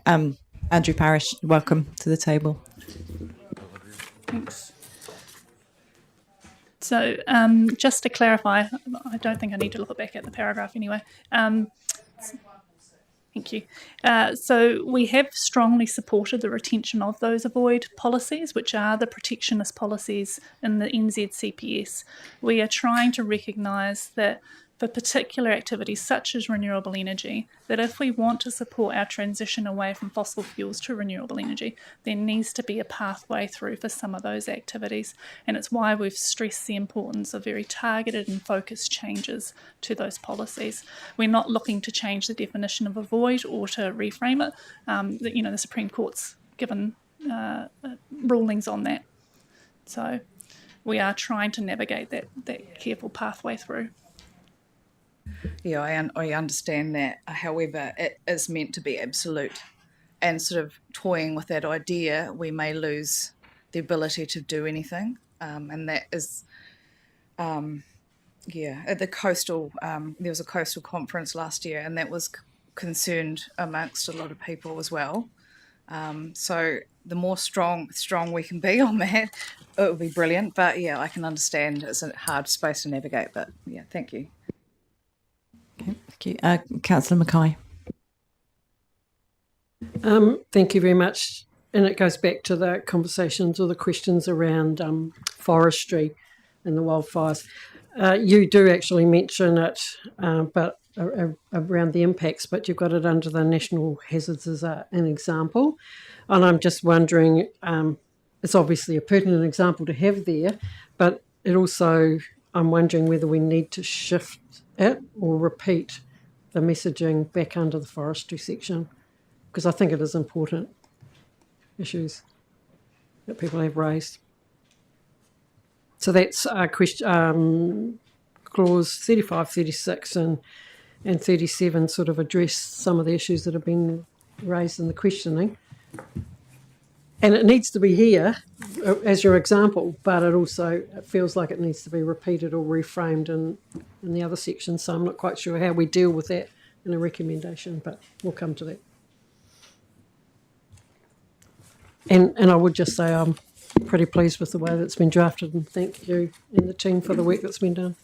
Andrew Parrish, welcome to the table. Thanks. So just to clarify, I don't think I need to look back at the paragraph anyway. Thank you. So we have strongly supported the retention of those avoid policies, which are the protectionist policies in the NZCPS. We are trying to recognise that for particular activities such as renewable energy, that if we want to support our transition away from fossil fuels to renewable energy, there needs to be a pathway through for some of those activities. And it's why we've stressed the importance of very targeted and focused changes to those policies. We're not looking to change the definition of avoid or to reframe it. The Supreme Court's given rulings on that. So we are trying to navigate that careful pathway through. Yeah, I understand that. However, it is meant to be absolute, and sort of toying with that idea, we may lose the ability to do anything. And that is, at the coastal, there was a coastal conference last year, and that was concerned amongst a lot of people as well. So the more strong we can be on that, it would be brilliant. But yeah, I can understand it's a hard space to navigate. But yeah, thank you. Okay, thank you. Councillor Mackay. Thank you very much. And it goes back to the conversations or the questions around forestry and the wildfires. You do actually mention it, but around the impacts, but you've got it under the national hazards as an example. And I'm just wondering, it's obviously a pertinent example to have there, but it also, I'm wondering whether we need to shift it or repeat the messaging back under the forestry section, because I think it is important issues that people have raised. So that's question, clause 35, 36 and 37 sort of address some of the issues that have been raised in the questioning. And it needs to be here as your example, but it feels like it needs to be repeated or reframed in the other sections. So I'm not quite sure how we deal with that in a recommendation, but we'll come to that. And I would just say I'm pretty pleased with the way that's been drafted, and thank you and the team for the work that's been done.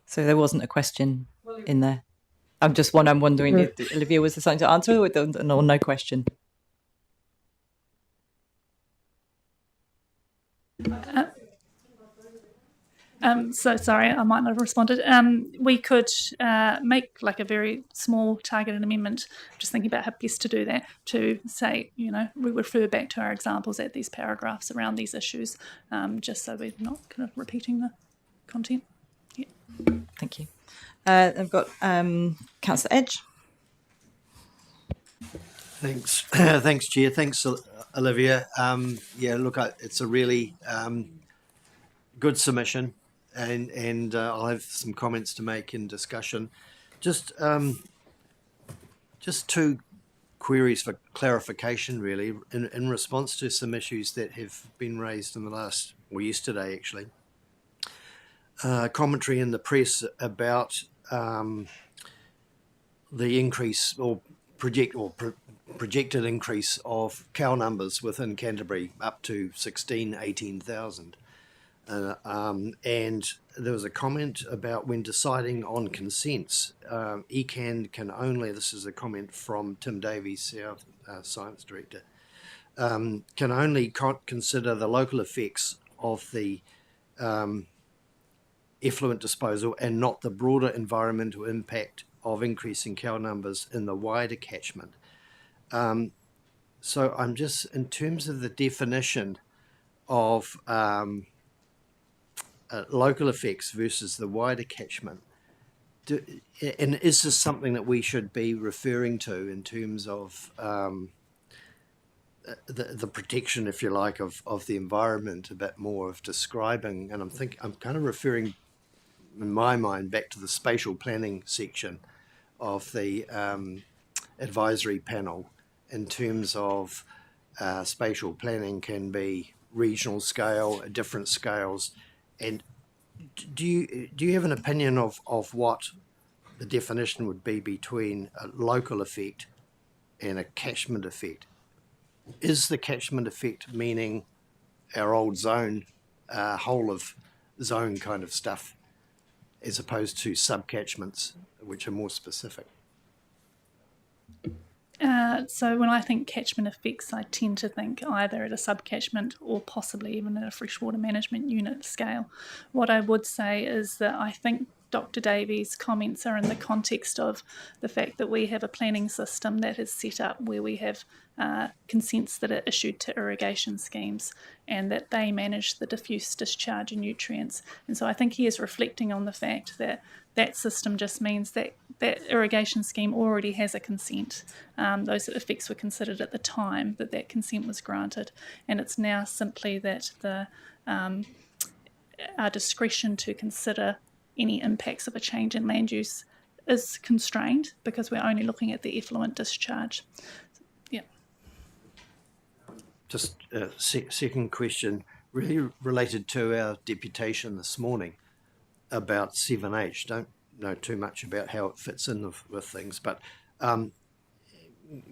So there wasn't a question in there. I'm wondering if Olivia, was there something to answer or no question? So sorry, I might not have responded. We could make like a very small targeted amendment, just thinking about how best to do that, to say, we refer back to our examples at these paragraphs around these issues, just so we're not kind of repeating the content. Yeah. Thank you. I've got Councillor Edge. Thanks, thanks, Chair. Thanks, Olivia. It's a really good submission, and I'll have some comments to make in discussion. Just two queries for clarification, really, in response to some issues that have been raised in yesterday, actually. Commentary in the press about the increase or projected increase of cow numbers within Canterbury up to 18,000. And there was a comment about when deciding on consents, ECAN can only, this is a comment from Tim Davies, our Science Director, can only consider the local effects of the effluent disposal and not the broader environmental impact of increasing cow numbers in the wider catchment. So I'm just, in terms of the definition of local effects versus the wider catchment, and is this something that we should be referring to in terms of the protection, if you like, of the environment, a bit more of describing, and I'm kind of referring in my mind back to the spatial planning section of the advisory panel, in terms of spatial planning can be regional scale, different scales, and do you have an opinion of what the definition would be between a local effect and a catchment effect? Is the catchment effect meaning our old zone, whole of zone kind of stuff, as opposed to subcatchments, which are more specific? So when I think catchment effects, I tend to think either at a subcatchment or possibly even at a freshwater management unit scale. What I would say is that I think Dr. Davies' comments are in the context of the fact that we have a planning system that is set up where we have consents that are issued to irrigation schemes, and that they manage the diffuse discharge of nutrients. And so I think he is reflecting on the fact that that system just means that that irrigation scheme already has a consent. Those effects were considered at the time that consent was granted, and it's now simply that our discretion to consider any impacts of a change in land use is constrained because we're only looking at the effluent discharge. Yeah. Just a second question, really related to our deputation this morning about 7H. Don't know too much about how it fits in with things, but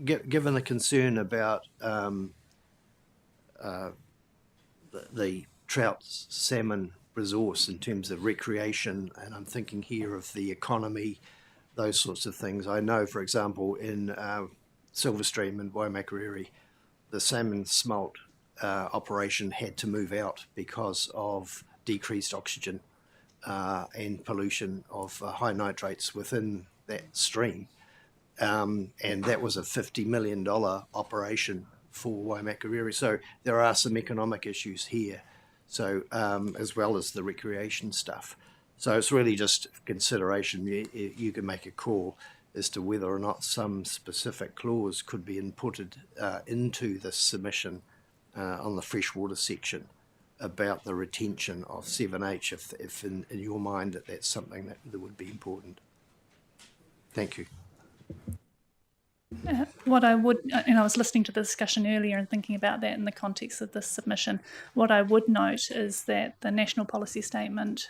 given the concern about the trout salmon resource in terms of recreation, and I'm thinking here of the economy, those sorts of things. I know, for example, in Silverstream and Waimakariri, the salmon smolt operation had to move out because of decreased oxygen and pollution of high nitrates within that stream. And that was a $50 million operation for Waimakariri. So there are some economic issues here. So as well as the recreation stuff. So it's really just consideration. You can make a call as to whether or not some specific clause could be inputted into this submission on the freshwater section about the retention of 7H, if in your mind that's something that would be important. Thank you. What I would, and I was listening to the discussion earlier and thinking about that in the context of this submission, what I would note is that the National Policy Statement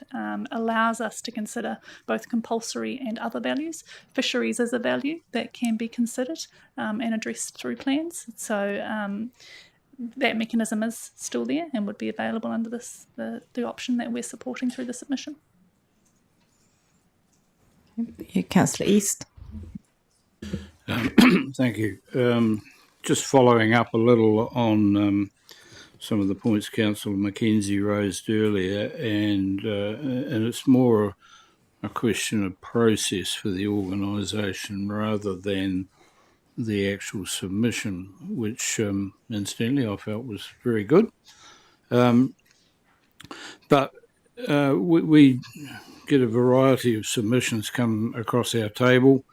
allows us to consider both compulsory and other values. Fisheries is a value that can be considered and addressed through plans. So that mechanism is still there and would be available under this the option that we're supporting through the submission. Councillor East. Thank you. Just following up a little on some of the points Councillor Mackenzie raised earlier, and it's more a question of process for the organisation rather than the actual submission, which incidentally I felt was very good. But we get a variety of submissions come across our table,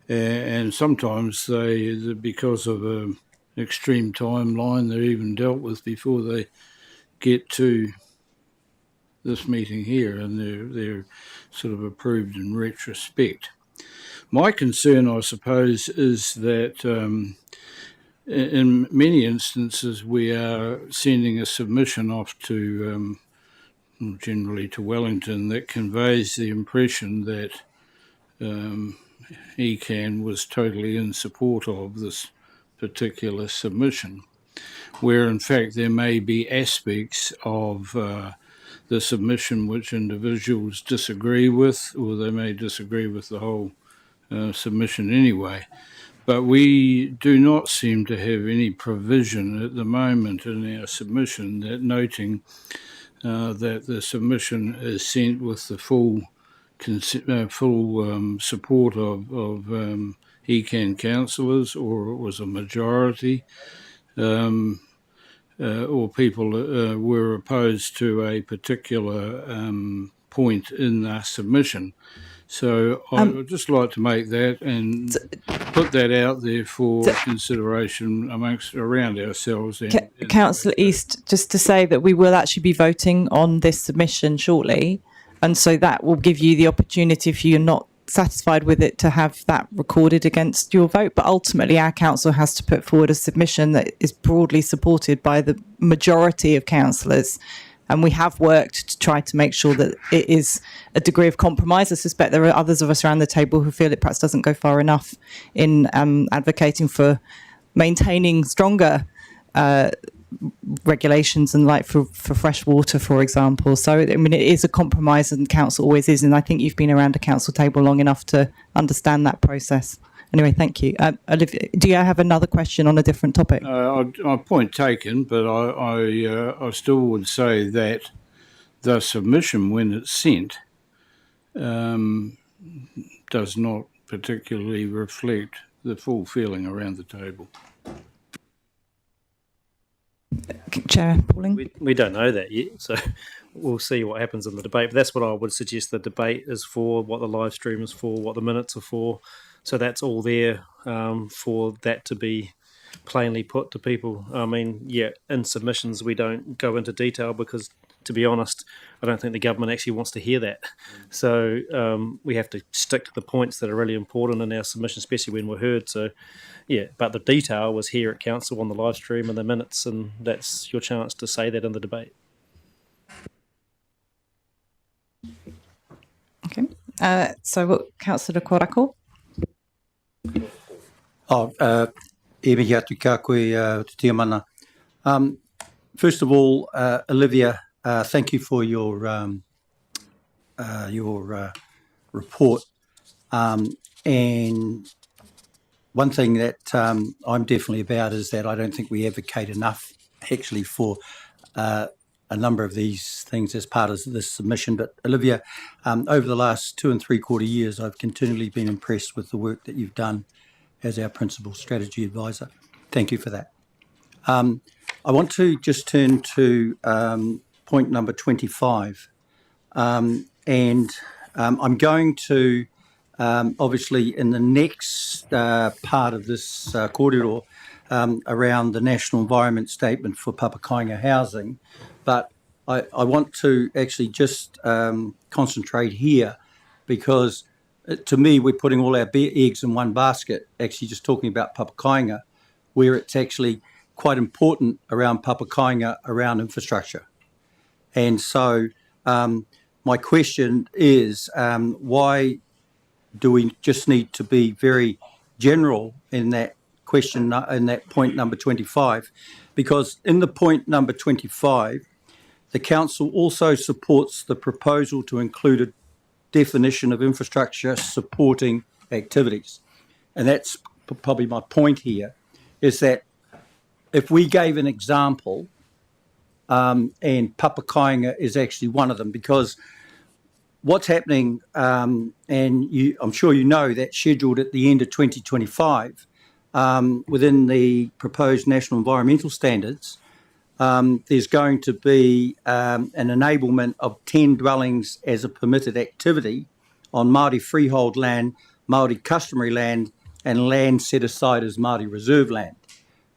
and sometimes they, because of an extreme timeline, they're even dealt with before they get to this meeting here, and they're sort of approved in retrospect. My concern, I suppose, is that in many instances we are sending a submission off to, generally to Wellington, that conveys the impression that ECAN was totally in support of this particular submission, where in fact there may be aspects of the submission which individuals disagree with, or they may disagree with the whole submission anyway. But we do not seem to have any provision at the moment in our submission that noting that the submission is sent with the full support of ECAN councillors, or it was a majority, or people were opposed to a particular point in the submission. So I would just like to make that and put that out there for consideration around ourselves. Councillor East, just to say that we will actually be voting on this submission shortly, and so that will give you the opportunity, if you're not satisfied with it, to have that recorded against your vote. But ultimately our council has to put forward a submission that is broadly supported by the majority of councillors. And we have worked to try to make sure that it is a degree of compromise. I suspect there are others of us around the table who feel it perhaps doesn't go far enough in advocating for maintaining stronger regulations and like for fresh water, for example. So, I mean, it is a compromise, and council always is. And I think you've been around a council table long enough to understand that process. Anyway, thank you. Olivia, do you have another question on a different topic? Point taken, but I still would say that the submission, when it's sent, does not particularly reflect the full feeling around the table. Chair Pauling? We don't know that yet, so we'll see what happens in the debate. But that's what I would suggest the debate is for, what the live stream is for, what the minutes are for. So that's all there for that to be plainly put to people. I mean, yeah, in submissions we don't go into detail because, to be honest, I don't think the government actually wants to hear that. So we have to stick to the points that are really important in our submission, especially when we're heard. So, yeah, but the detail was here at council on the live stream and the minutes, and that's your chance to say that in the debate. Okay. So, Councillor Korako? E mihi atu ka koe te tiamana. First of all, Olivia, thank you for your report. And one thing that I'm definitely about is that I don't think we advocate enough, actually, for a number of these things as part of this submission. But Olivia, over the last 2 3/4 years, I've continually been impressed with the work that you've done as our principal strategy advisor. Thank you for that. I want to just turn to point number 25. and I'm going to, obviously, in the next part of this corridor around the National Environment Statement for Papakainga housing, but I want to actually just concentrate here because to me we're putting all our eggs in one basket, actually just talking about Papakainga, where it's actually quite important around Papakainga around infrastructure. And so my question is, why do we just need to be very general in that question, in that point number 25? Because in the point number 25, the council also supports the proposal to include a definition of infrastructure supporting activities. And that's probably my point here, is that if we gave an example, and Papakainga is actually one of them, because what's happening, and I'm sure you know, that's scheduled at the end of 2025 within the proposed National Environmental Standards. There's going to be an enablement of 10 dwellings as a permitted activity on Māori freehold land, Māori customary land, and land set aside as Māori reserve land.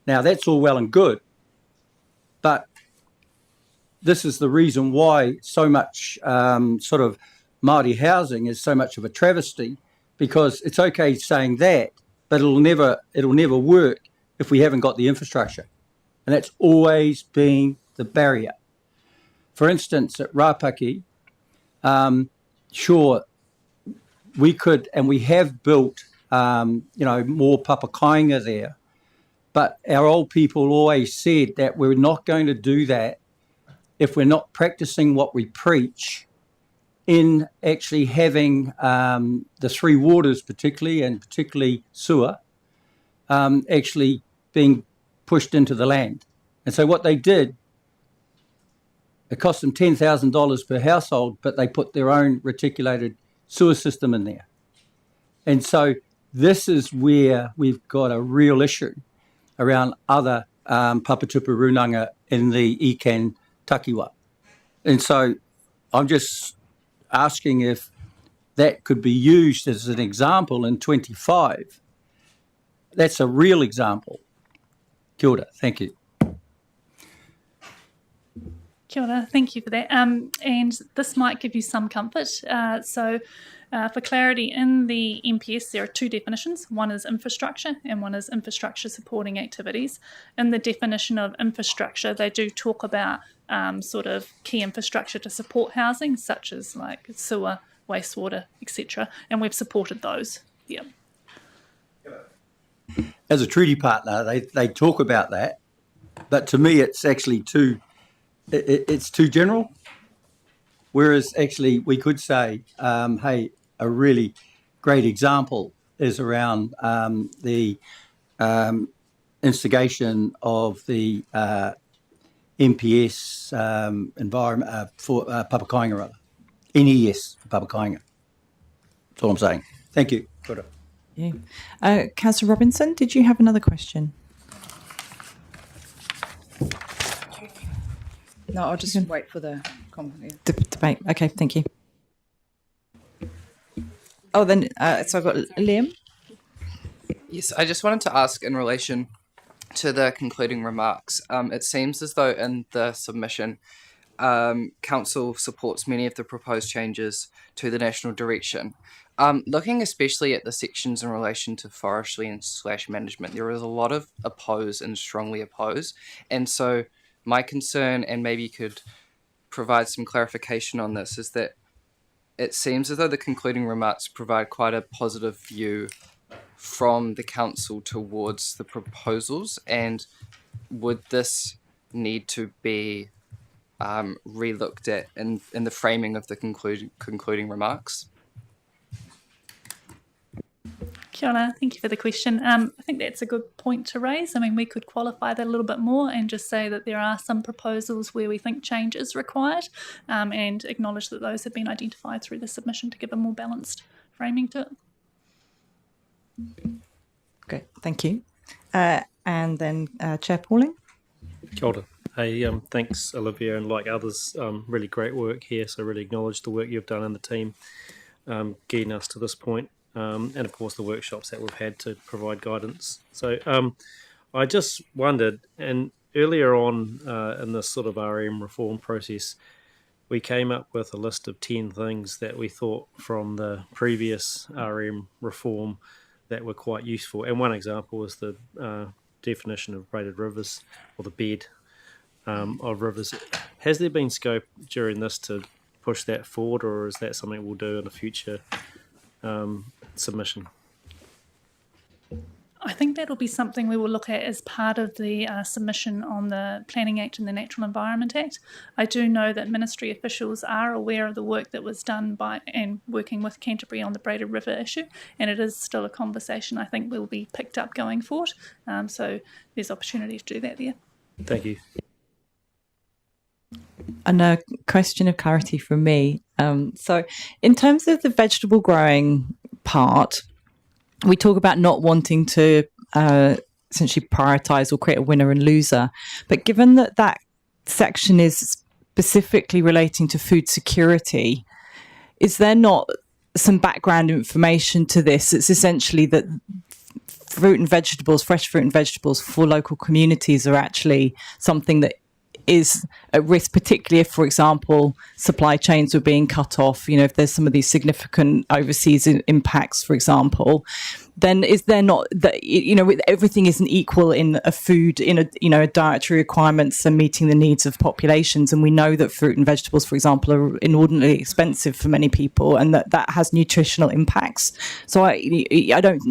Now, that's all well and good, but this is the reason why so much sort of Māori housing is so much of a travesty, because it's okay saying that, but it'll never work if we haven't got the infrastructure. And that's always been the barrier. For instance, at Rapaki, sure, we could, and we have built, more Papakainga there, but our old people always said that we're not going to do that if we're not practicing what we preach in actually having the three waters particularly sewer, actually being pushed into the land. And so what they did, it cost them $10,000 per household, but they put their own reticulated sewer system in there. And so this is where we've got a real issue around other Papatupu Runanga in the Ikan Takiwa. And so I'm just asking if that could be used as an example in 25. That's a real example. Kia ora, thank you. Kia ora, thank you for that. And this might give you some comfort. For clarity, in the MPS, there are two definitions. One is infrastructure and one is infrastructure supporting activities. In the definition of infrastructure, they do talk about sort of key infrastructure to support housing, such as like sewer, wastewater, etc. And we've supported those. Yeah. As a treaty partner, they talk about that, but to me, it's actually it's too general. Whereas actually, we could say, hey, a really great example is around the instigation of the MPS environment for Papakainga, rather. NES for Papakainga. That's all I'm saying. Thank you. Yeah. Councillor Robinson, did you have another question? No, I'll just wait for the comment. Debate. Okay, thank you. Oh, then, so I've got Liam. Yes, I just wanted to ask in relation to the concluding remarks. It seems as though in the submission, Council supports many of the proposed changes to the national direction. Looking especially at the sections in relation to forestry and / management, there is a lot of oppose and strongly oppose. And so my concern, and maybe you could provide some clarification on this, is that it seems as though the concluding remarks provide quite a positive view from the council towards the proposals, and would this need to be re-looked at in the framing of the concluding remarks? Kia ora, thank you for the question. I think that's a good point to raise. I mean, we could qualify that a little bit more and just say that there are some proposals where we think change is required, and acknowledge that those have been identified through the submission to give a more balanced framing to it. Okay, thank you. And then Chair Pauling. Kia ora. Hey, thanks, Olivia, and like others, really great work here. So really acknowledge the work you've done in the team, getting us to this point, and of course the workshops that we've had to provide guidance. So I just wondered, and earlier on in this sort of RM reform process, we came up with a list of 10 things that we thought from the previous RM reform that were quite useful. And one example was the definition of braided rivers, or the bed of rivers. Has there been scope during this to push that forward, or is that something we'll do in a future submission? I think that'll be something we will look at as part of the submission on the Planning Act and the Natural Environment Act. I do know that ministry officials are aware of the work that was done by and working with Canterbury on the braided river issue, and it is still a conversation I think will be picked up going forward. So there's opportunity to do that there. Thank you. And a question of clarity from me. So in terms of the vegetable growing part, we talk about not wanting to essentially prioritise or create a winner and loser. But given that that section is specifically relating to food security, is there not some background information to this? It's essentially that fruit and vegetables, fresh fruit and vegetables for local communities are actually something that is at risk, particularly if, for example, supply chains were being cut off. You know, if there's some of these significant overseas impacts, for example, then is there not that, you know, everything isn't equal in a food, in a, you know, dietary requirements and meeting the needs of populations. And we know that fruit and vegetables, for example, are inordinately expensive for many people, and that has nutritional impacts. So I don't,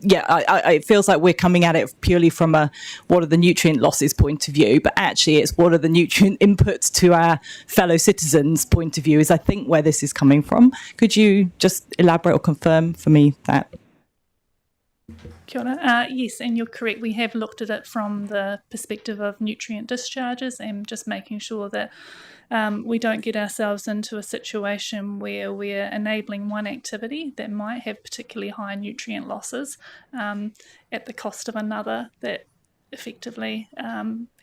it feels like we're coming at it purely from a what are the nutrient losses point of view, but actually it's what are the nutrient inputs to our fellow citizens point of view is I think where this is coming from. Could you just elaborate or confirm for me that? Kia ora. Yes, and you're correct. We have looked at it from the perspective of nutrient discharges and just making sure that we don't get ourselves into a situation where we're enabling one activity that might have particularly high nutrient losses at the cost of another that effectively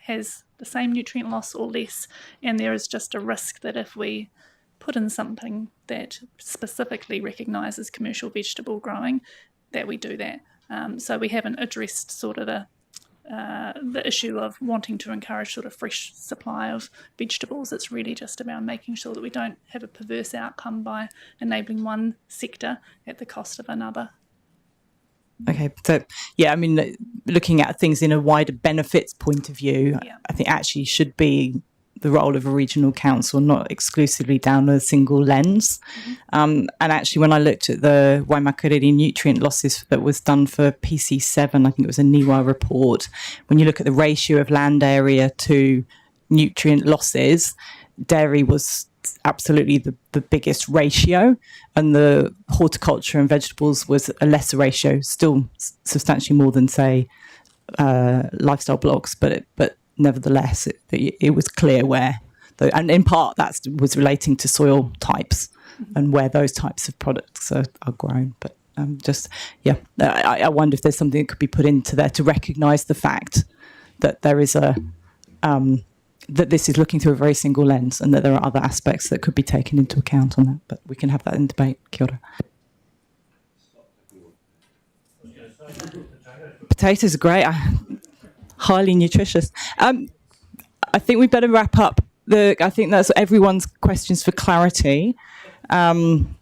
has the same nutrient loss or less. And there is just a risk that if we put in something that specifically recognises commercial vegetable growing, that we do that. So we haven't addressed sort of the issue of wanting to encourage sort of fresh supply of vegetables. It's really just about making sure that we don't have a perverse outcome by enabling one sector at the cost of another. Okay, so yeah, I mean, looking at things in a wider benefits point of view, I think actually should be the role of a regional council, not exclusively down a single lens. And actually, when I looked at the Waimakariri nutrient losses that was done for PC7, I think it was a NIWA report, when you look at the ratio of land area to nutrient losses, dairy was absolutely the biggest ratio, and the horticulture and vegetables was a lesser ratio, still substantially more than, say, lifestyle blocks, but nevertheless, it was clear where, and in part that was relating to soil types and where those types of products are grown. But I wonder if there's something that could be put into there to recognise the fact that there is a that this is looking through a very single lens, and that there are other aspects that could be taken into account on that. But we can have that in debate. Kia ora. Potatoes are great. Highly nutritious. I think we better wrap up. I think that's everyone's questions for clarity, and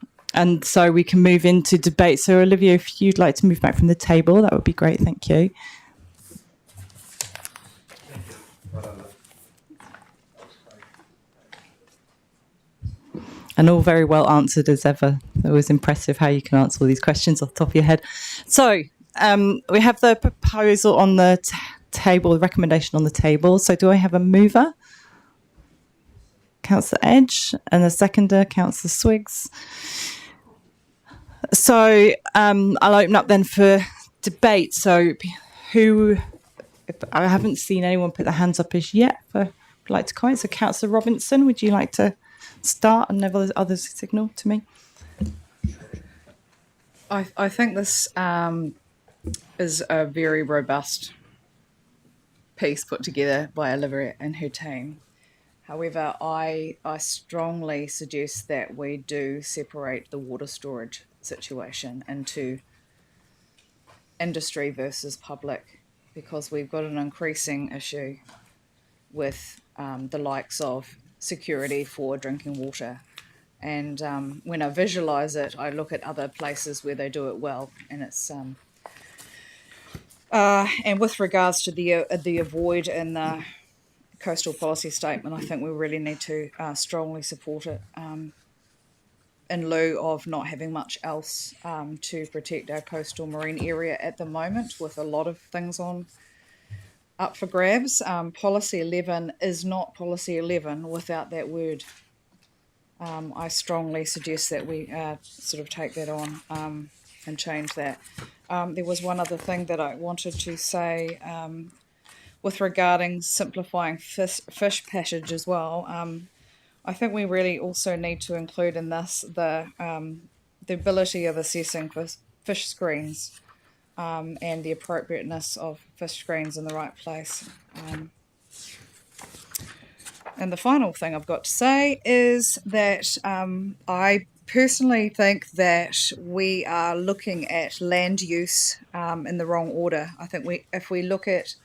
so we can move into debate. So Olivia, if you'd like to move back from the table, that would be great. Thank you. And all very well answered as ever. It was impressive how you can answer all these questions off the top of your head. So we have the proposal on the table, the recommendation on the table. So do I have a mover? Councillor Edge, and a seconder, Councillor Swiggs. So I'll open up then for debate. So I haven't seen anyone put their hands up as yet. Would like to comment. So Councillor Robinson, would you like to start, and never others signal to me? I think this is a very robust piece put together by Olivia and her team. However, I strongly suggest that we do separate the water storage situation into industry versus public, because we've got an increasing issue with the likes of security for drinking water. And when I visualise it, I look at other places where they do it well, and it's and with regards to the avoid in the coastal policy statement, I think we really need to strongly support it in lieu of not having much else to protect our coastal marine area at the moment, with a lot of things up for grabs. Policy 11 is not Policy 11 without that word. I strongly suggest that we sort of take that on and change that. There was one other thing that I wanted to say with regarding simplifying fish passage as well. I think we really also need to include in this the ability of assessing fish screens and the appropriateness of fish screens in the right place. And the final thing I've got to say is that I personally think that we are looking at land use in the wrong order. I think if we look at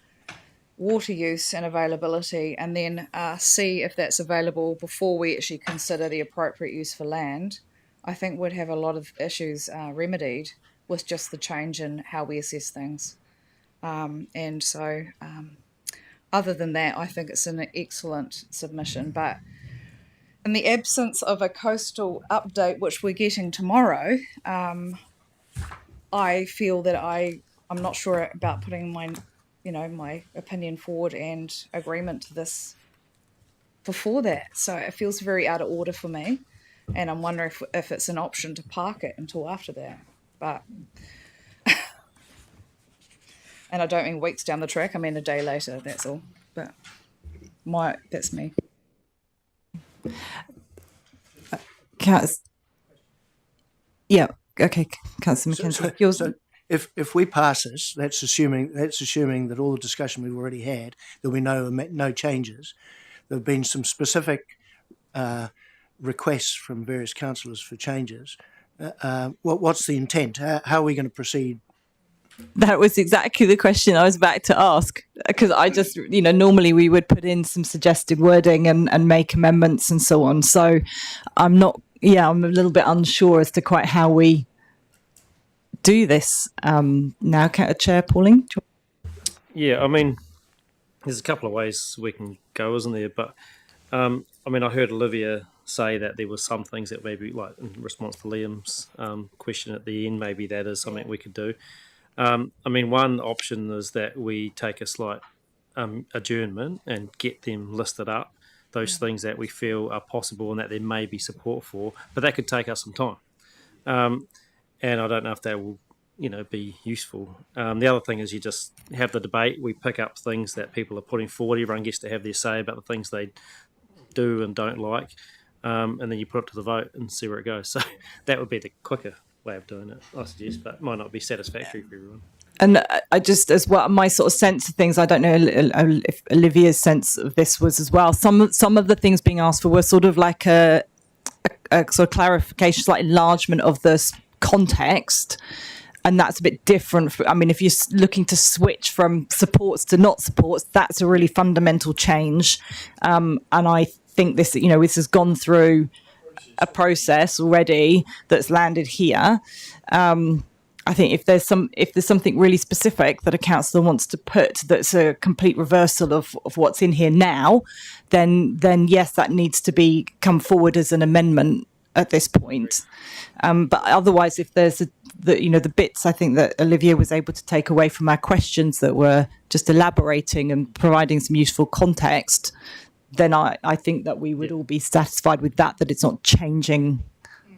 water use and availability and then see if that's available before we actually consider the appropriate use for land, I think we'd have a lot of issues remedied with just the change in how we assess things. And so other than that, I think it's an excellent submission. But in the absence of a coastal update, which we're getting tomorrow, I feel that I'm not sure about putting my opinion forward and agreement to this before that. So it feels very out of order for me. And I'm wondering if it's an option to park it until after that. But and I don't mean weeks down the track, I mean a day later, that's all. But that's me. Yeah, okay, Councillor McKenzie. So if we pass this, that's assuming that all the discussion we've already had, there'll be no changes. There have been some specific requests from various councillors for changes. What's the intent? How are we going to proceed? That was exactly the question I was about to ask, because I just, normally we would put in some suggested wording and make amendments and so on. So I'm a little bit unsure as to quite how we do this now. Chair Pauline? Yeah, I mean, there's a couple of ways we can go, isn't there? But I heard Olivia say that there were some things that maybe, like in response to Liam's question at the end, maybe that is something we could do. One option is that we take a slight adjournment and get them listed up, those things that we feel are possible and that there may be support for, but that could take us some time. And I don't know if that will, be useful. The other thing is you just have the debate. We pick up things that people are putting forward. Everyone gets to have their say about the things they do and don't like. And then you put it to the vote and see where it goes. So that would be the quicker way of doing it, I suggest, but it might not be satisfactory for everyone. And I just, as well, my sort of sense of things, I don't know if Olivia's sense of this was as well. Some of the things being asked for were sort of like a sort of clarification, slight enlargement of the context, and that's a bit different. If you're looking to switch from supports to not supports, that's a really fundamental change. And I think this, this has gone through a process already that's landed here. I think if there's something really specific that a councillor wants to put that's a complete reversal of what's in here now, then yes, that needs to come forward as an amendment at this point. But otherwise, if there's the bits I think that Olivia was able to take away from our questions that were just elaborating and providing some useful context, then I think that we would all be satisfied with that it's not changing.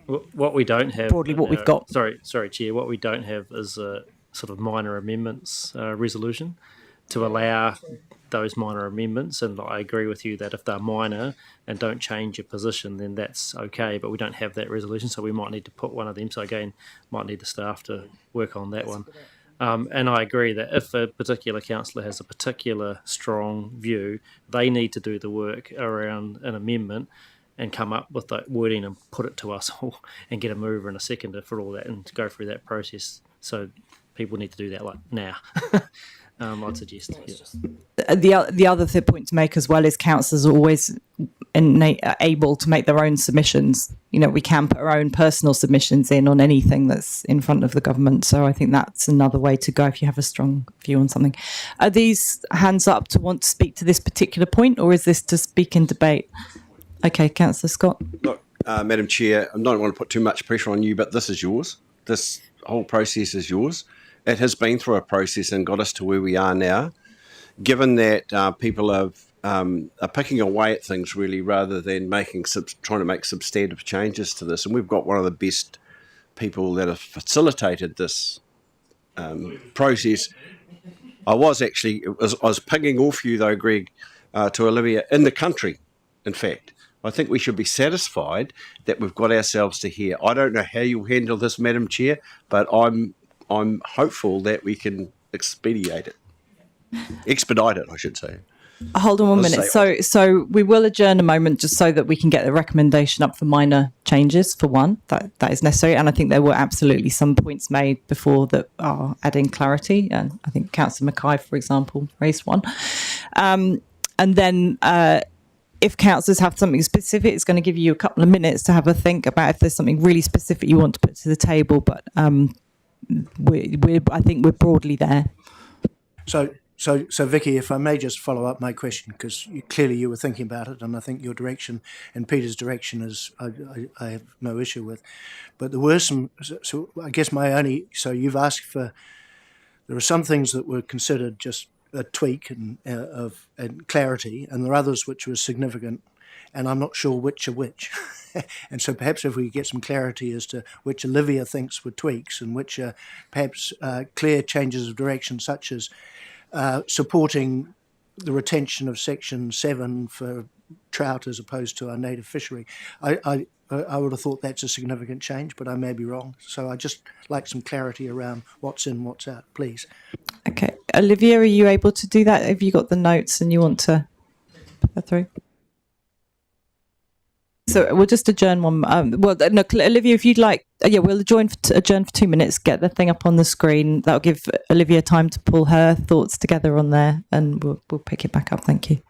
What we don't have broadly what we've got. Sorry, Chair. What we don't have is a sort of minor amendments resolution to allow those minor amendments. And I agree with you that if they're minor and don't change your position, then that's okay. But we don't have that resolution, so we might need to put one of them. So again, might need the staff to work on that one. And I agree that if a particular councillor has a particular strong view, they need to do the work around an amendment and come up with that wording and put it to us all and get a mover and a seconder for all that and to go through that process. So people need to do that like now. I'd suggest. Yeah. The other point to make as well is councillors are always able to make their own submissions. You know, we can put our own personal submissions in on anything that's in front of the government. So I think that's another way to go if you have a strong view on something. Are these hands up to want to speak to this particular point, or is this to speak in debate? Okay, Councillor Scott. Look, Madam Chair, I don't want to put too much pressure on you, but this is yours. This whole process is yours. It has been through a process and got us to where we are now. Given that people are picking away at things really rather than trying to make substantive changes to this, and we've got one of the best people that have facilitated this process. I was pinging off you though, Greg, to Olivia in the country. In fact, I think we should be satisfied that we've got ourselves to here. I don't know how you'll handle this, Madam Chair, but I'm hopeful that we can expedite it, I should say. Hold on 1 minute. So we will adjourn a moment just so that we can get the recommendation up for minor changes. For one, that is necessary, and I think there were absolutely some points made before that are adding clarity. And I think Councillor Mackay, for example, raised one. And then if councillors have something specific, it's going to give you a couple of minutes to have a think about if there's something really specific you want to put to the table. But I think we're broadly there. So Vicky, if I may just follow up my question, because clearly you were thinking about it, and I think your direction and Peter's direction is I have no issue with. But there were some. So I guess you've asked for. There are some things that were considered just a tweak and clarity, and there are others which were significant, and I'm not sure which are which. And so perhaps if we get some clarity as to which Olivia thinks were tweaks and which are perhaps clear changes of direction, such as supporting the retention of Section 7 for trout as opposed to our native fishery. I would have thought that's a significant change, but I may be wrong. So I'd just like some clarity around what's in, what's out, please. Okay. Olivia, are you able to do that? Have you got the notes and you want to put that through? So we'll just adjourn one. No, Olivia, if you'd like, we'll adjourn for 2 minutes. Get the thing up on the screen. That'll give Olivia time to pull her thoughts together on there, and we'll pick it back up. Thank you.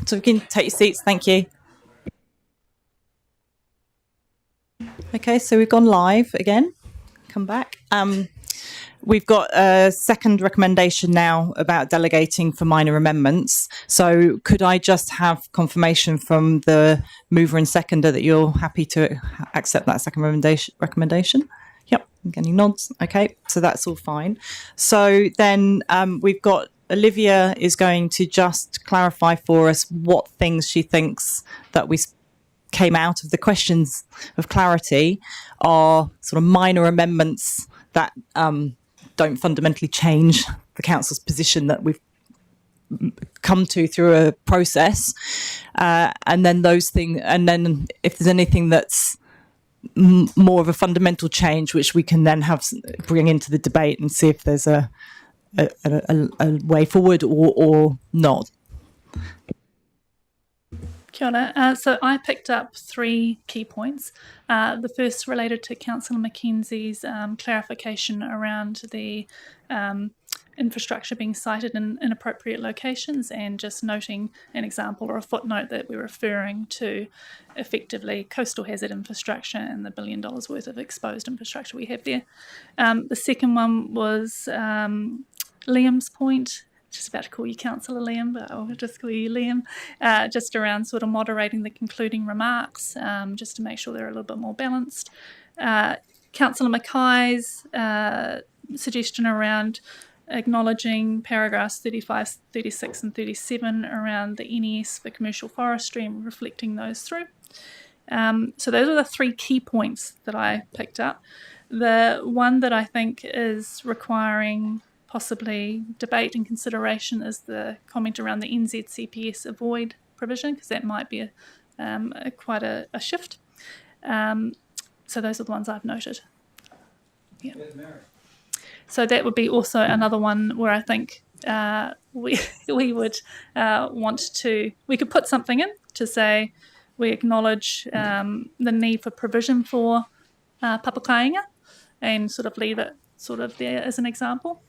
So we can take your seats. Thank you. Okay, so we've gone live again. Come back. We've got a second recommendation now about delegating for minor amendments. So could I just have confirmation from the mover and seconder that you're happy to accept that second recommendation? Yep, I'm getting nods. Okay, so that's all fine. So then we've got Olivia is going to just clarify for us what things she thinks that we came out of the questions of clarity are sort of minor amendments that don't fundamentally change the council's position that we've come to through a process, and then those things, and then if there's anything that's more of a fundamental change, which we can then bring into the debate and see if there's a way forward or not. Kia ora. So I picked up 3 key points. The first related to Councillor Mackenzie's clarification around the infrastructure being sited in inappropriate locations, and just noting an example or a footnote that we're referring to effectively coastal hazard infrastructure and the $1 billion worth of exposed infrastructure we have there. The second one was Liam's point. Just about to call you Councillor Liam, but I'll just call you Liam, just around sort of moderating the concluding remarks, just to make sure they're a little bit more balanced. Councillor Mackay's suggestion around acknowledging paragraphs 35, 36 and 37 around the NES for commercial forestry and reflecting those through. So those are the 3 key points that I picked up. The one that I think is requiring possibly debate and consideration is the comment around the NZCPS avoid provision, because that might be quite a shift. So those are the ones I've noted. Yeah. So that would be also another one where I think we would we could put something in to say we acknowledge the need for provision for papakainga, and sort of leave it sort of there as an example.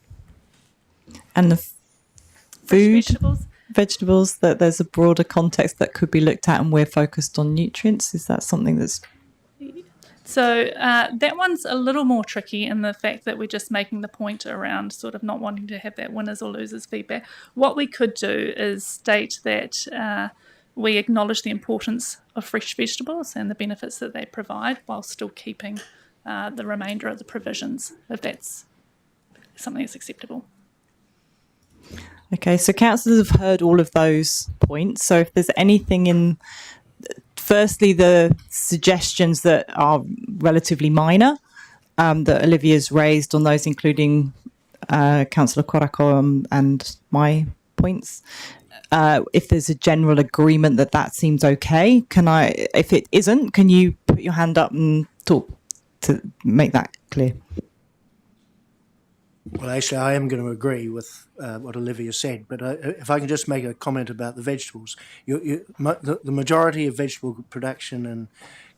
And the food, vegetables, that there's a broader context that could be looked at, and we're focused on nutrients. Is that something that's... So that one's a little more tricky in the fact that we're just making the point around sort of not wanting to have that winners or losers feedback. What we could do is state that we acknowledge the importance of fresh vegetables and the benefits that they provide, while still keeping the remainder of the provisions, if that's something that's acceptable. Okay, so councillors have heard all of those points. So if there's anything in, firstly, the suggestions that are relatively minor that Olivia's raised on those, including Councillor Karakia and my points. If there's a general agreement that seems okay, if it isn't, can you put your hand up and talk to make that clear? Well, actually, I am going to agree with what Olivia said, but if I can just make a comment about the vegetables. The majority of vegetable production in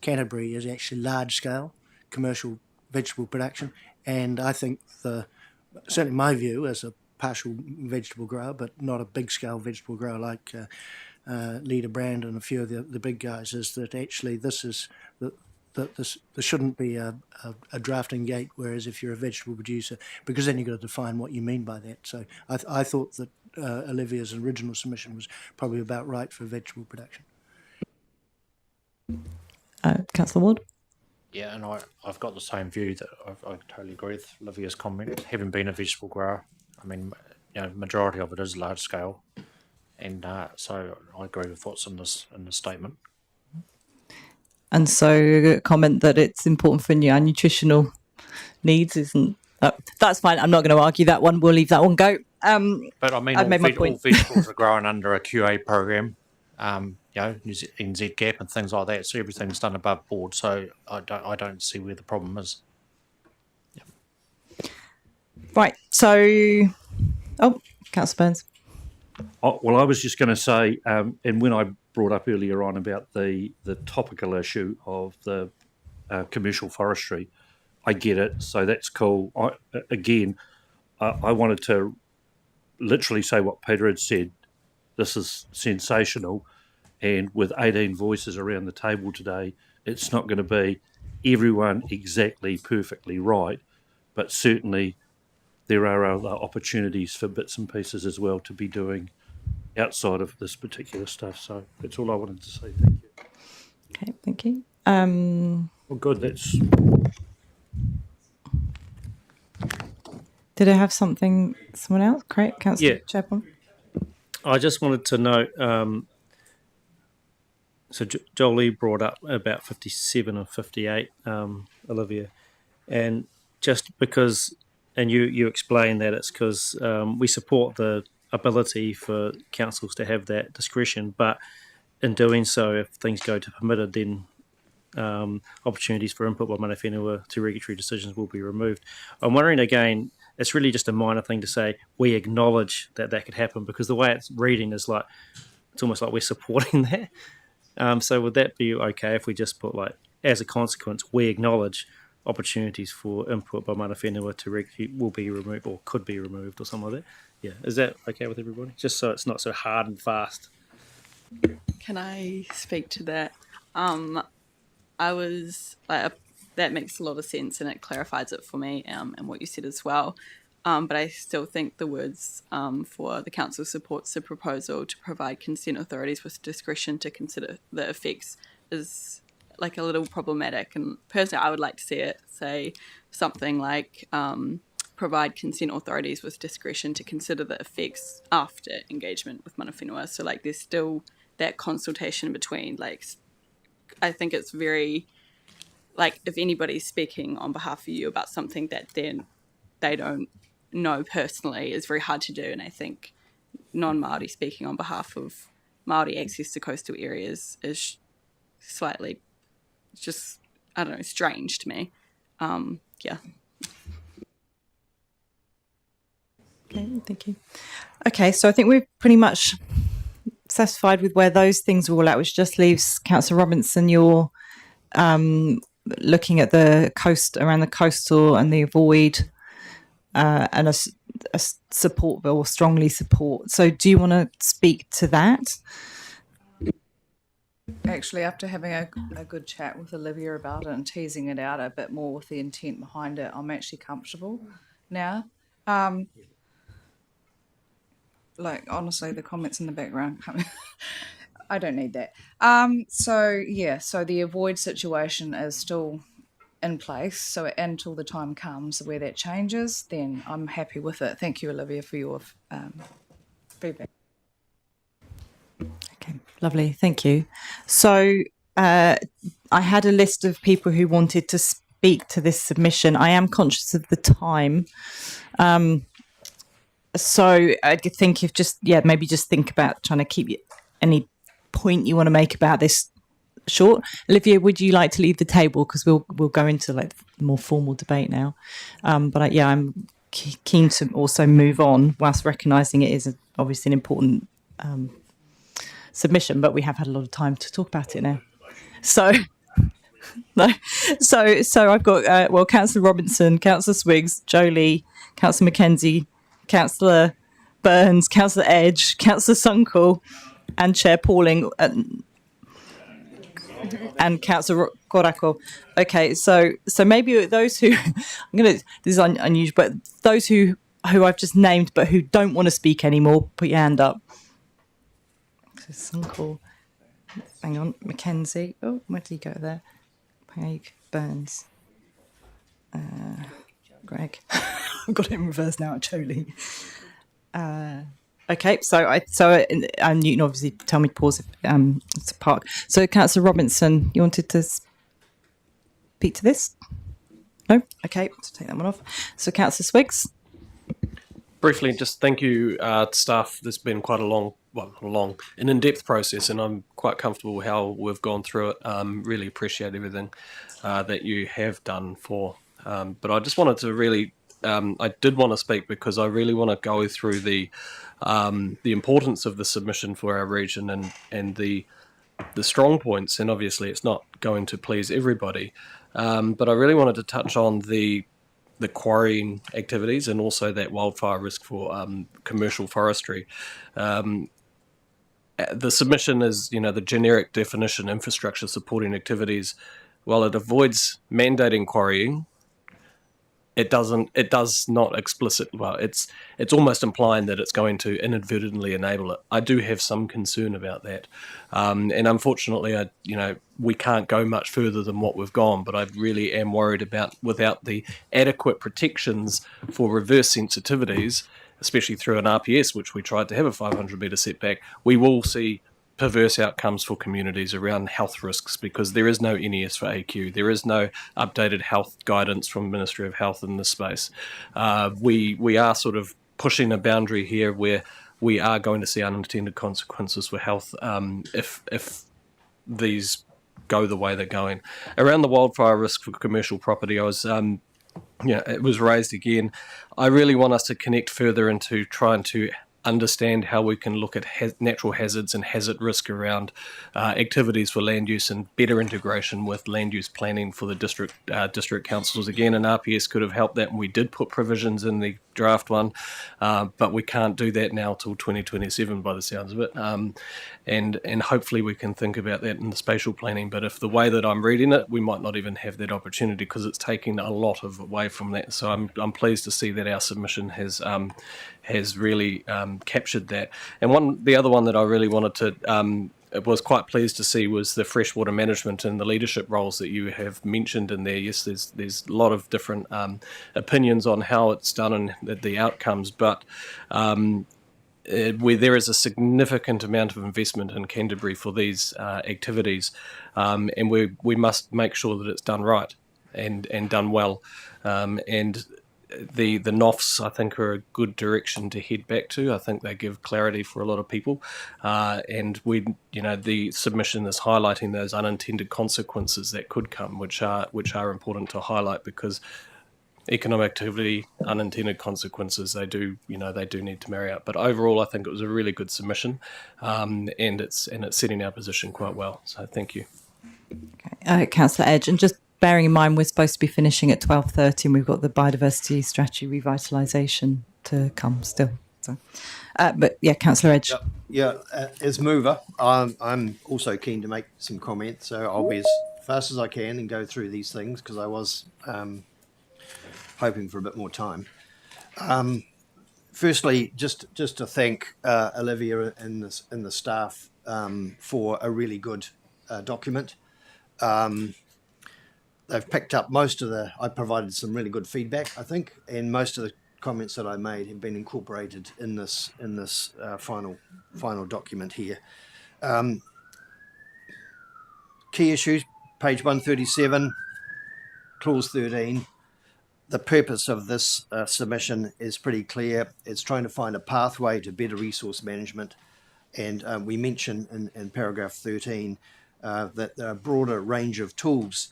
Canterbury is actually large-scale commercial vegetable production, and I think certainly my view as a partial vegetable grower, but not a big-scale vegetable grower like Leader Brand and a few of the big guys, is that actually this is there shouldn't be a drafting gate, whereas if you're a vegetable producer, because then you've got to define what you mean by that. So I thought that Olivia's original submission was probably about right for vegetable production. Councillor Ward? Yeah, and I've got the same view. That I totally agree with Olivia's comment. Having been a vegetable grower, I mean, majority of it is large scale, and so I agree with what's in the statement. And so comment that it's important for our nutritional needs isn't... that's fine. I'm not going to argue that one. We'll leave that one go. But I mean, all vegetables are growing under a QA program, NZ Gap and things like that. So everything's done above board. So I don't see where the problem is. Yeah. Right. So, Councillor Burns. Well, I was just going to say, and when I brought up earlier on about the topical issue of the commercial forestry, I get it, so that's cool. I wanted to literally say what Peter had said. This is sensational, And with 18 voices around the table today, it's not going to be everyone exactly perfectly right, but certainly there are other opportunities for bits and pieces as well to be doing outside of this particular stuff. So that's all I wanted to say. Thank you. Okay, thank you. Well, good. That's. Did I have something? Someone else? Correct, Councillor Chapman. I just wanted to note. So Jolie brought up about 57 or 58, Olivia, and just because, and you explained that it's because we support the ability for councils to have that discretion, but in doing so, if things go to permitted, then opportunities for input by mana whenua to regulatory decisions will be removed. I'm wondering again, it's really just a minor thing to say we acknowledge that that could happen, because the way it's reading is like, it's almost like we're supporting that. So would that be okay if we just put like, as a consequence, we acknowledge opportunities for input by mana whenua to regulatory will be removed or could be removed or something like that? Yeah, is that okay with everybody? Just so it's not so hard and fast. Can I speak to that? I was like, that makes a lot of sense and it clarifies it for me, and what you said as well. But I still think the words for the council supports the proposal to provide consent authorities with discretion to consider the effects is like a little problematic. And personally, I would like to see it say something like provide consent authorities with discretion to consider the effects after engagement with mana whenua. So like there's still that consultation between, like, I think it's very, like, if anybody's speaking on behalf of you about something that then they don't know personally, is very hard to do. And I think non-Māori speaking on behalf of Māori access to coastal areas is slightly just, I don't know, strange to me. Yeah. Okay, thank you. Okay, so I think we've pretty much satisfied with where those things are all at, which just leaves Councillor Robinson, you're looking at the coast, around the coastal and the avoid and a support bill, or strongly support. So do you want to speak to that? Actually, after having a good chat with Olivia about it and teasing it out a bit more with the intent behind it, I'm actually comfortable now. Like, honestly, the comments in the background, I don't need that. So the avoid situation is still in place. So until the time comes where that changes, then I'm happy with it. Thank you, Olivia, for your feedback. Okay, lovely. Thank you. So I had a list of people who wanted to speak to this submission. I am conscious of the time. So I think if maybe just think about trying to keep any point you want to make about this short. Olivia, would you like to leave the table? Because we'll go into like more formal debate now. But I'm keen to also move on whilst recognising it is obviously an important submission, but we have had a lot of time to talk about it now. So I've got Councillor Robinson, Councillor Swiggs, Jolie, Councillor Mackenzie, Councillor Burns, Councillor Edge, Councillor Sunkel, and Chair Pauling, and Councillor Korako. Okay, so maybe those who this is unusual, but those who I've just named but who don't want to speak anymore, put your hand up. So Sunkel, hang on, Mackenzie. Oh, where did he go there? Peg, Burns, Greg. I've got it in reverse now, actually. Okay, and you can obviously tell me to pause if to park. So, Councillor Robinson, you wanted to speak to this? No? Okay, let's take that one off. So, Councillor Swiggs? Briefly, just thank you, staff. This has been quite an in-depth process, and I'm quite comfortable how we've gone through it. Really appreciate everything that you have done for. But I just wanted to really, I did want to speak because I really want to go through the importance of the submission for our region and the strong points. And obviously, it's not going to please everybody. But I really wanted to touch on the quarrying activities and also that wildfire risk for commercial forestry. the submission is, the generic definition, infrastructure supporting activities. While it avoids mandating quarrying, it does not it's almost implying that it's going to inadvertently enable it. I do have some concern about that. And unfortunately, we can't go much further than what we've gone, but I really am worried about, without the adequate protections for reverse sensitivities, especially through an RPS, which we tried to have a 500 metre setback, we will see perverse outcomes for communities around health risks, because there is no NES for AQ. There is no updated health guidance from the Ministry of Health in this space. We are sort of pushing a boundary here where we are going to see unintended consequences for health if these go the way they're going. Around the wildfire risk for commercial property, it was raised again. I really want us to connect further into trying to understand how we can look at natural hazards and hazard risk around activities for land use, and better integration with land use planning for the district councils. Again, an RPS could have helped that, and we did put provisions in the draft one, but we can't do that now till 2027 by the sounds of it. And hopefully we can think about that in the spatial planning. But if the way that I'm reading it, we might not even have that opportunity, because it's taking a lot away from that. So I'm pleased to see that our submission has really captured that. And the other one that I really wanted to was quite pleased to see was the freshwater management and the leadership roles that you have mentioned in there. Yes, there's a lot of different opinions on how it's done and the outcomes, but where there is a significant amount of investment in Canterbury for these activities, and we must make sure that it's done right and done well. And the NOFs, I think, are a good direction to head back to. I think they give clarity for a lot of people, and the submission is highlighting those unintended consequences that could come, which are important to highlight, because economic activity, unintended consequences, they do need to marry up. But overall, I think it was a really good submission, and it's setting our position quite well. So thank you. Okay. Councillor Edge, and just bearing in mind we're supposed to be finishing at 12:30, and we've got the biodiversity strategy revitalisation to come still. So, but yeah, Councillor Edge. As mover, I'm also keen to make some comments. So I'll be as fast as I can and go through these things, because I was hoping for a bit more time. Firstly, just to thank Olivia and the staff for a really good document. They've picked up I provided some really good feedback, I think, and most of the comments that I made have been incorporated in this final document here. Key issues, page 137, clause 13. The purpose of this submission is pretty clear. It's trying to find a pathway to better resource management, and we mention in paragraph 13 that a broader range of tools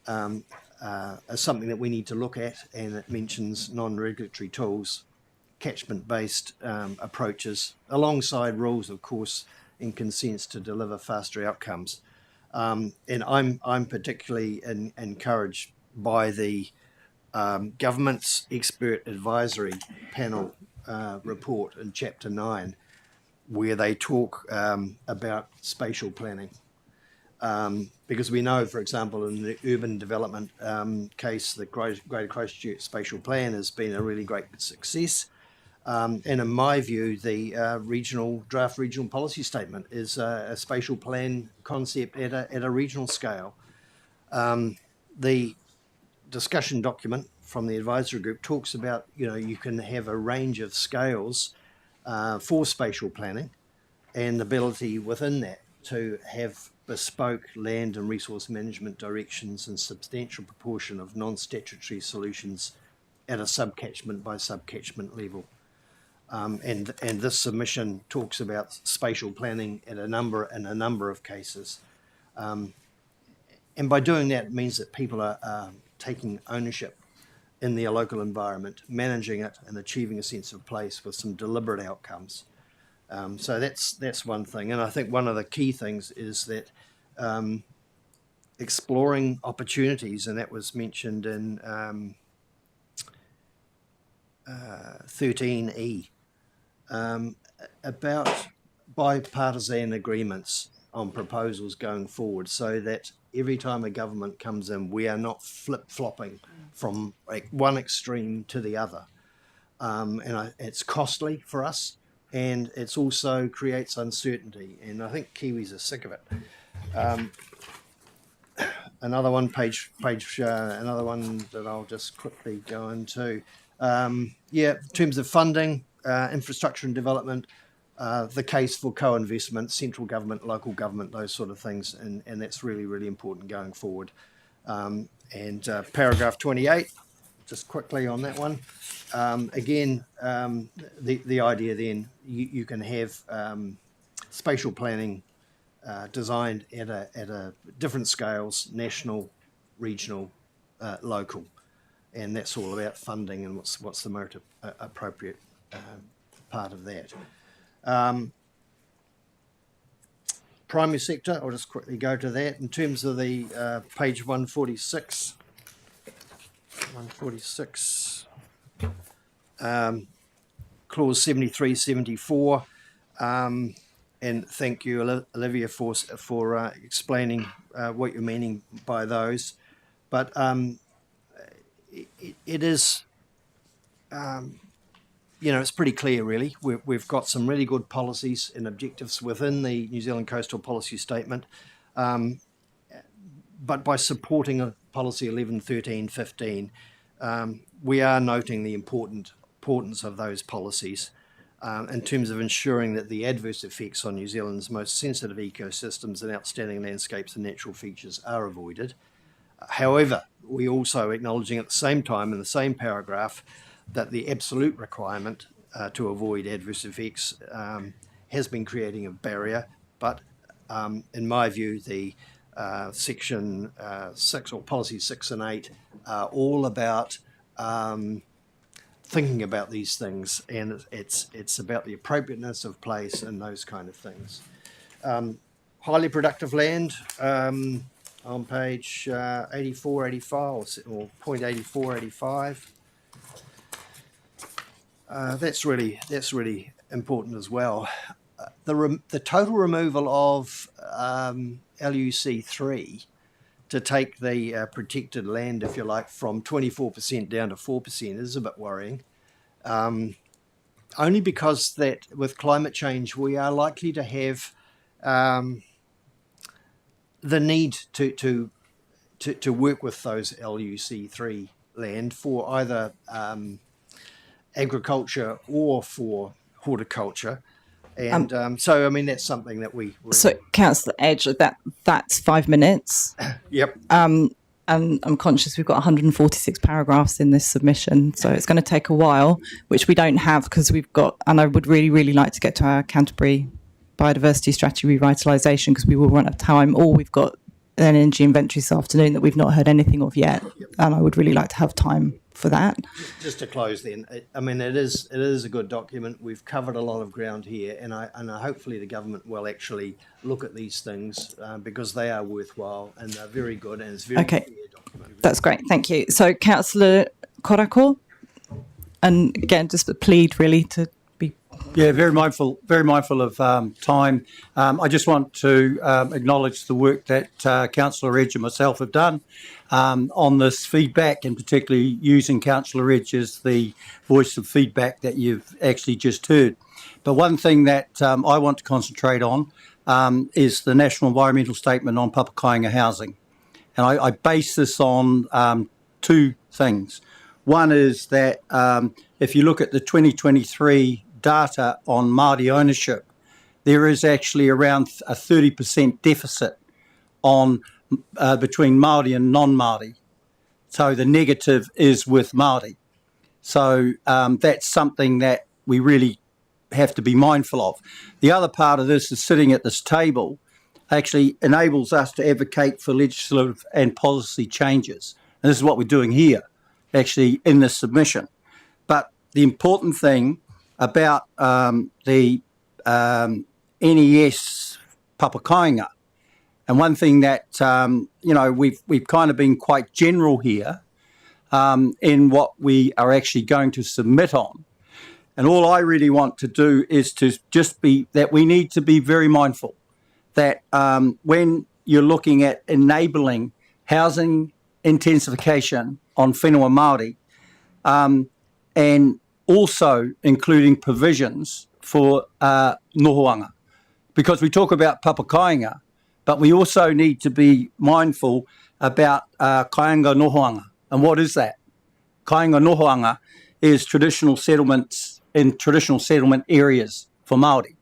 as something that we need to look at, and it mentions non-regulatory tools, catchment-based approaches, alongside rules, of course, and consents to deliver faster outcomes. And I'm particularly encouraged by the government's expert advisory panel report in Chapter 9, where they talk about spatial planning. Because we know, for example, in the urban development case, the Greater Christchurch Spatial Plan has been a really great success. And in my view, the draft regional policy statement is a spatial plan concept at a regional scale. The discussion document from the advisory group talks about, you can have a range of scales for spatial planning, and the ability within that to have bespoke land and resource management directions and substantial proportion of non-statutory solutions at a subcatchment by subcatchment level. And this submission talks about spatial planning in a number of cases. And by doing that, it means that people are taking ownership in their local environment, managing it and achieving a sense of place with some deliberate outcomes. So that's one thing. And I think one of the key things is that exploring opportunities, and that was mentioned in 13E, about bipartisan agreements on proposals going forward, so that every time a government comes in, we are not flip-flopping from like one extreme to the other. It's costly for us, and it's also creates uncertainty, and I think Kiwis are sick of it. Another one, another one that I'll just quickly go into. In terms of funding, infrastructure and development, the case for co-investment, central government, local government, those sort of things, and that's really, really important going forward. Paragraph 28, just quickly on that one. Again, the idea then, you can have spatial planning designed at a different scales, national, regional, local, and that's all about funding and what's the most appropriate part of that. Primary sector, I'll just quickly go to that. In terms of the page 146, clause 73, 74, and thank you, Olivia, for explaining what you're meaning by those. But it is, it's pretty clear, really. We've got some really good policies and objectives within the New Zealand Coastal Policy Statement. But by supporting a policy 11, 13, 15, we are noting the importance of those policies in terms of ensuring that the adverse effects on New Zealand's most sensitive ecosystems and outstanding landscapes and natural features are avoided. However, we also acknowledging at the same time in the same paragraph that the absolute requirement to avoid adverse effects has been creating a barrier, but in my view, the section 6 or policy 6 and 8 are all about thinking about these things, and it's about the appropriateness of place and those kind of things. Highly productive land on page 84, 85 or point 84, 85. That's really important as well. The total removal of LUC3 to take the protected land, if you like, from 24% down to 4% is a bit worrying. Only because that with climate change we are likely to have the need to work with those LUC3 land for either agriculture or for horticulture. And so, I mean, that's something that we... So, Councillor Edge, that's 5 minutes. Yep. And I'm conscious we've got 146 paragraphs in this submission, so it's going to take a while, which we don't have because we've got... And I would really, really like to get to our Canterbury Biodiversity Strategy Revitalisation because we will run out of time, or we've got an energy inventory this afternoon that we've not heard anything of yet, and I would really like to have time for that. Just to close then, I mean, it is a good document. We've covered a lot of ground here, and I hopefully the government will actually look at these things because they are worthwhile and they're very good, and it's very clear document. That's great, thank you. So, Councillor Korako, and again, just a plead really to be... Yeah, very mindful of time. I just want to acknowledge the work that Councillor Edge and myself have done on this feedback, and particularly using Councillor Edge as the voice of feedback that you've actually just heard. But one thing that I want to concentrate on is the National Environmental Statement on Papakainga housing. And I base this on two things. One is that if you look at the 2023 data on Māori ownership, there is actually around a 30% deficit on between Māori and non-Māori. So the negative is with Māori. So that's something that we really have to be mindful of. The other part of this is sitting at this table actually enables us to advocate for legislative and policy changes. And this is what we're doing here, actually, in this submission. But the important thing about the NES Papakainga, and one thing that, we've kind of been quite general here in what we are actually going to submit on. And all I really want to do is to just be that we need to be very mindful that when you're looking at enabling housing intensification on whenua Māori, and also including provisions for nohoanga. Because we talk about papakainga, but we also need to be mindful about kainga nohoanga. And what is that? Kainga nohoanga is traditional settlements in traditional settlement areas for Māori.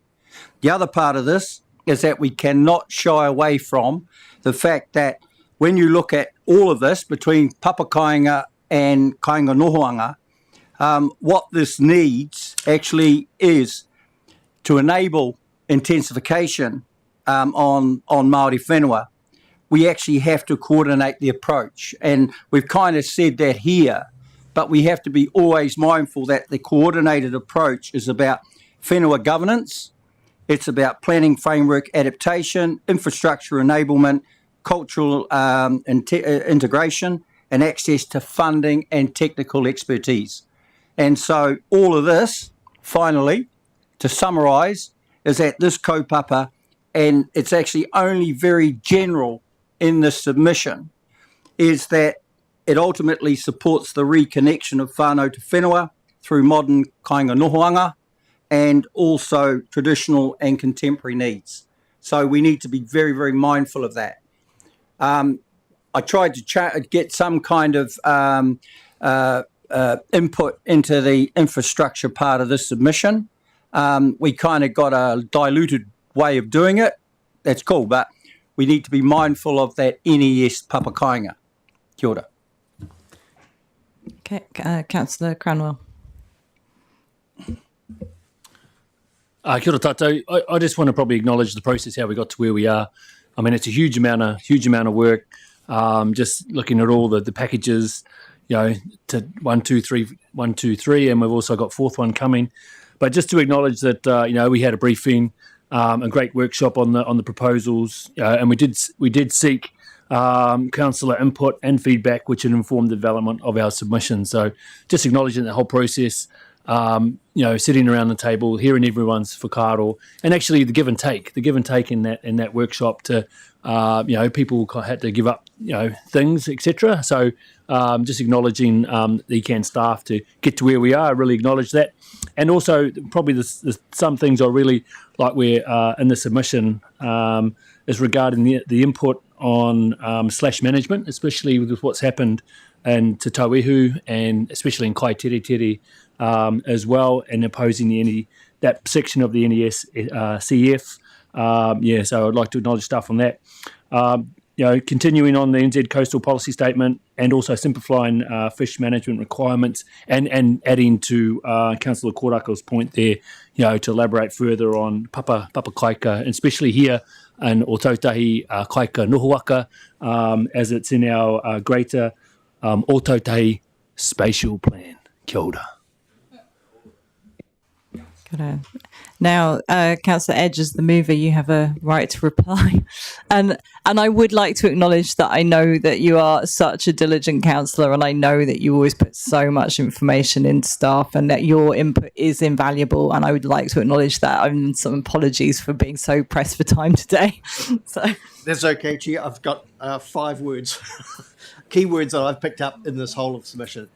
The other part of this is that we cannot shy away from the fact that when you look at all of this between papakainga and kainga nohoanga, what this needs actually is to enable intensification on Māori whenua. We actually have to coordinate the approach. And we've kind of said that here, but we have to be always mindful that the coordinated approach is about whenua governance, it's about planning framework adaptation, infrastructure enablement, cultural integration, and access to funding and technical expertise. And so all of this, finally, to summarise, is that this kaupapa, and it's actually only very general in the submission, is that it ultimately supports the reconnection of whānau to whenua through modern kainga nohoanga and also traditional and contemporary needs. So we need to be very, very mindful of that. I tried to get some kind of input into the infrastructure part of this submission. We kind of got a diluted way of doing it. That's cool, but we need to be mindful of that NES papakainga. Kia ora. Okay, Councillor Cranwell. Kia ora tātou. I just want to probably acknowledge the process, how we got to where we are. I mean, it's a huge amount of work. Just looking at all the packages, to 1, 2, 3, and we've also got fourth one coming. But just to acknowledge that, we had a briefing, a great workshop on the proposals, and we did seek councillor input and feedback, which had informed the development of our submission. So just acknowledging the whole process, sitting around the table, hearing everyone's whakaaro, and actually the give and take in that workshop to, people had to give up, things, etc. So just acknowledging the ECAN staff to get to where we are, I really acknowledge that. And also probably some things I really like where in the submission is regarding the input on slash management, especially with what's happened in Te Tauihu and especially in Kaiterere as well, and opposing that section of the NES CF. So I'd like to acknowledge stuff on that. Continuing on the NZ Coastal Policy Statement and also simplifying fish management requirements and adding to Councillor Korako's point there, to elaborate further on Papa Kaika, and especially here in Ōtautahi Kaika Nohoaka, as it's in our greater Ōtautahi Spatial Plan. Kia ora. Now, Councillor Edge, as the mover, you have a right to reply. And I would like to acknowledge that I know that you are such a diligent councillor, and I know that you always put so much information into staff and that your input is invaluable. And I would like to acknowledge that. Some apologies for being so pressed for time today. So that's okay, Chair. I've got 5 words, key words that I've picked up in this whole of submission.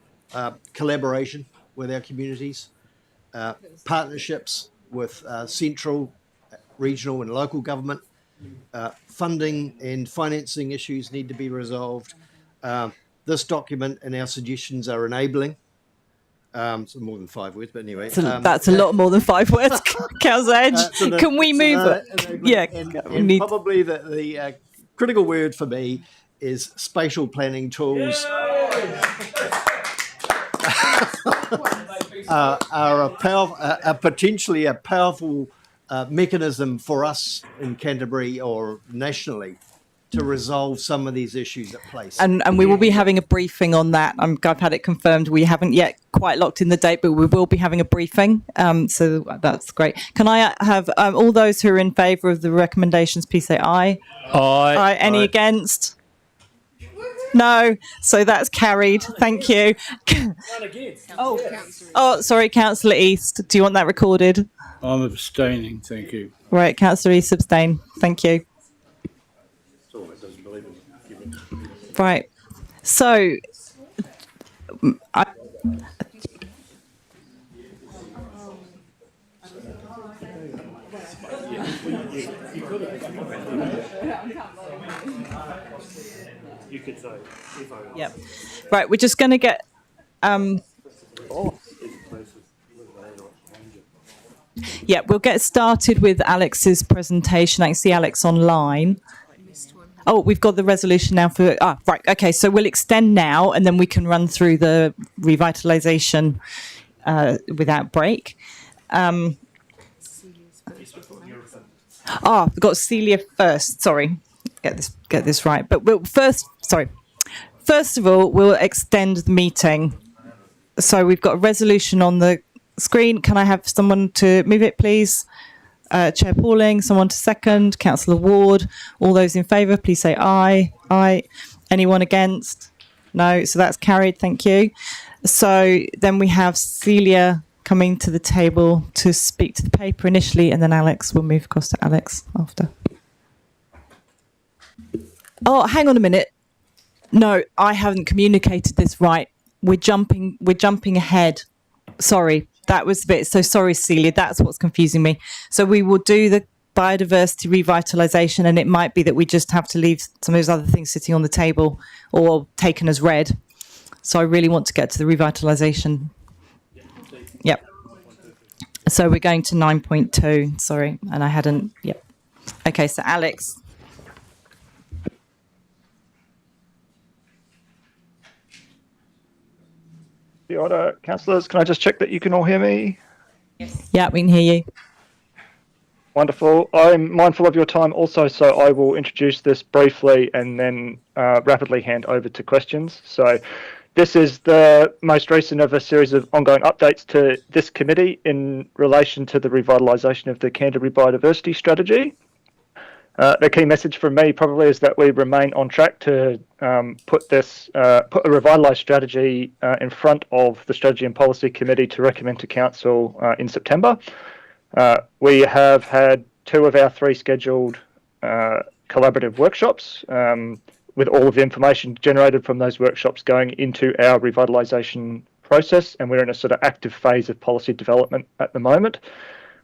Collaboration with our communities. Partnerships with central, regional and local government. Funding and financing issues need to be resolved. This document and our suggestions are enabling. So more than 5 words, but anyway. That's a lot more than 5 words, Councillor Edge. Can we move it? Yeah. And probably the critical word for me is spatial planning tools. Are potentially a powerful mechanism for us in Canterbury or nationally to resolve some of these issues at place. And we will be having a briefing on that. I've had it confirmed. We haven't yet quite locked in the date, but we will be having a briefing. So that's great. Can I have all those who are in favour of the recommendations, please say aye. Aye. Any against? No, so that's carried. Thank you. Oh, sorry, Councillor East. Do you want that recorded? I'm abstaining, thank you. Right, Councillor East abstain. Thank you. Right. So, You could vote. yeah. Right, we're just going to get. Yeah, we'll get started with Alex's presentation. I can see Alex online. Oh, we've got the resolution now for. Right. Okay, so we'll extend now, and then we can run through the revitalisation without break. We've got Celia first. Sorry, get this right. But first of all, we'll extend the meeting. So we've got a resolution on the screen. Can I have someone to move it, please? Chair Pauling, someone to second. Councillor Ward. All those in favour, please say aye. Aye. Anyone against? No. So that's carried. Thank you. So then we have Celia coming to the table to speak to the paper initially, and then Alex. We'll move across to Alex after. Oh, hang on a minute. No, I haven't communicated this right. We're jumping ahead. Sorry, that was a bit. So sorry, Celia. That's what's confusing me. So we will do the biodiversity revitalisation, and it might be that we just have to leave some of those other things sitting on the table or taken as read. So I really want to get to the revitalisation. Yep. So we're going to 9.2. Sorry, and I hadn't. Yep. Okay. So Alex. The order, councillors, can I just check that you can all hear me? Yeah, we can hear you. Wonderful. I'm mindful of your time also, so I will introduce this briefly and then rapidly hand over to questions. So this is the most recent of a series of ongoing updates to this committee in relation to the revitalisation of the Canterbury Biodiversity Strategy. The key message from me probably is that we remain on track to put a revitalised strategy in front of the Strategy and Policy Committee to recommend to Council in September. We have had 2 of our 3 scheduled collaborative workshops, with all of the information generated from those workshops going into our revitalisation process, and we're in a sort of active phase of policy development at the moment.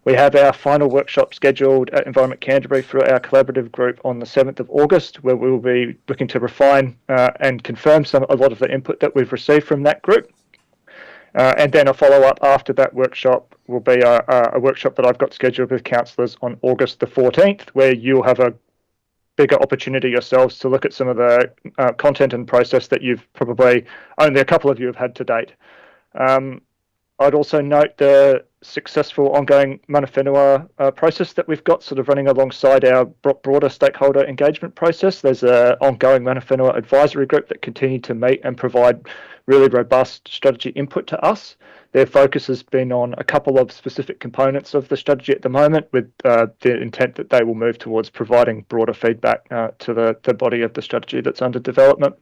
We have our final workshop scheduled at Environment Canterbury for our collaborative group on the 7th of August, where we will be looking to refine and confirm a lot of the input that we've received from that group. And then a follow-up after that workshop will be a workshop that I've got scheduled with councillors on August the 14th, where you'll have a bigger opportunity yourselves to look at some of the content and process that you've probably only a couple of you have had to date. I'd also note the successful ongoing mana whenua process that we've got sort of running alongside our broader stakeholder engagement process. There's an ongoing mana whenua advisory group that continue to meet and provide really robust strategy input to us. Their focus has been on a couple of specific components of the strategy at the moment, with the intent that they will move towards providing broader feedback to the body of the strategy that's under development.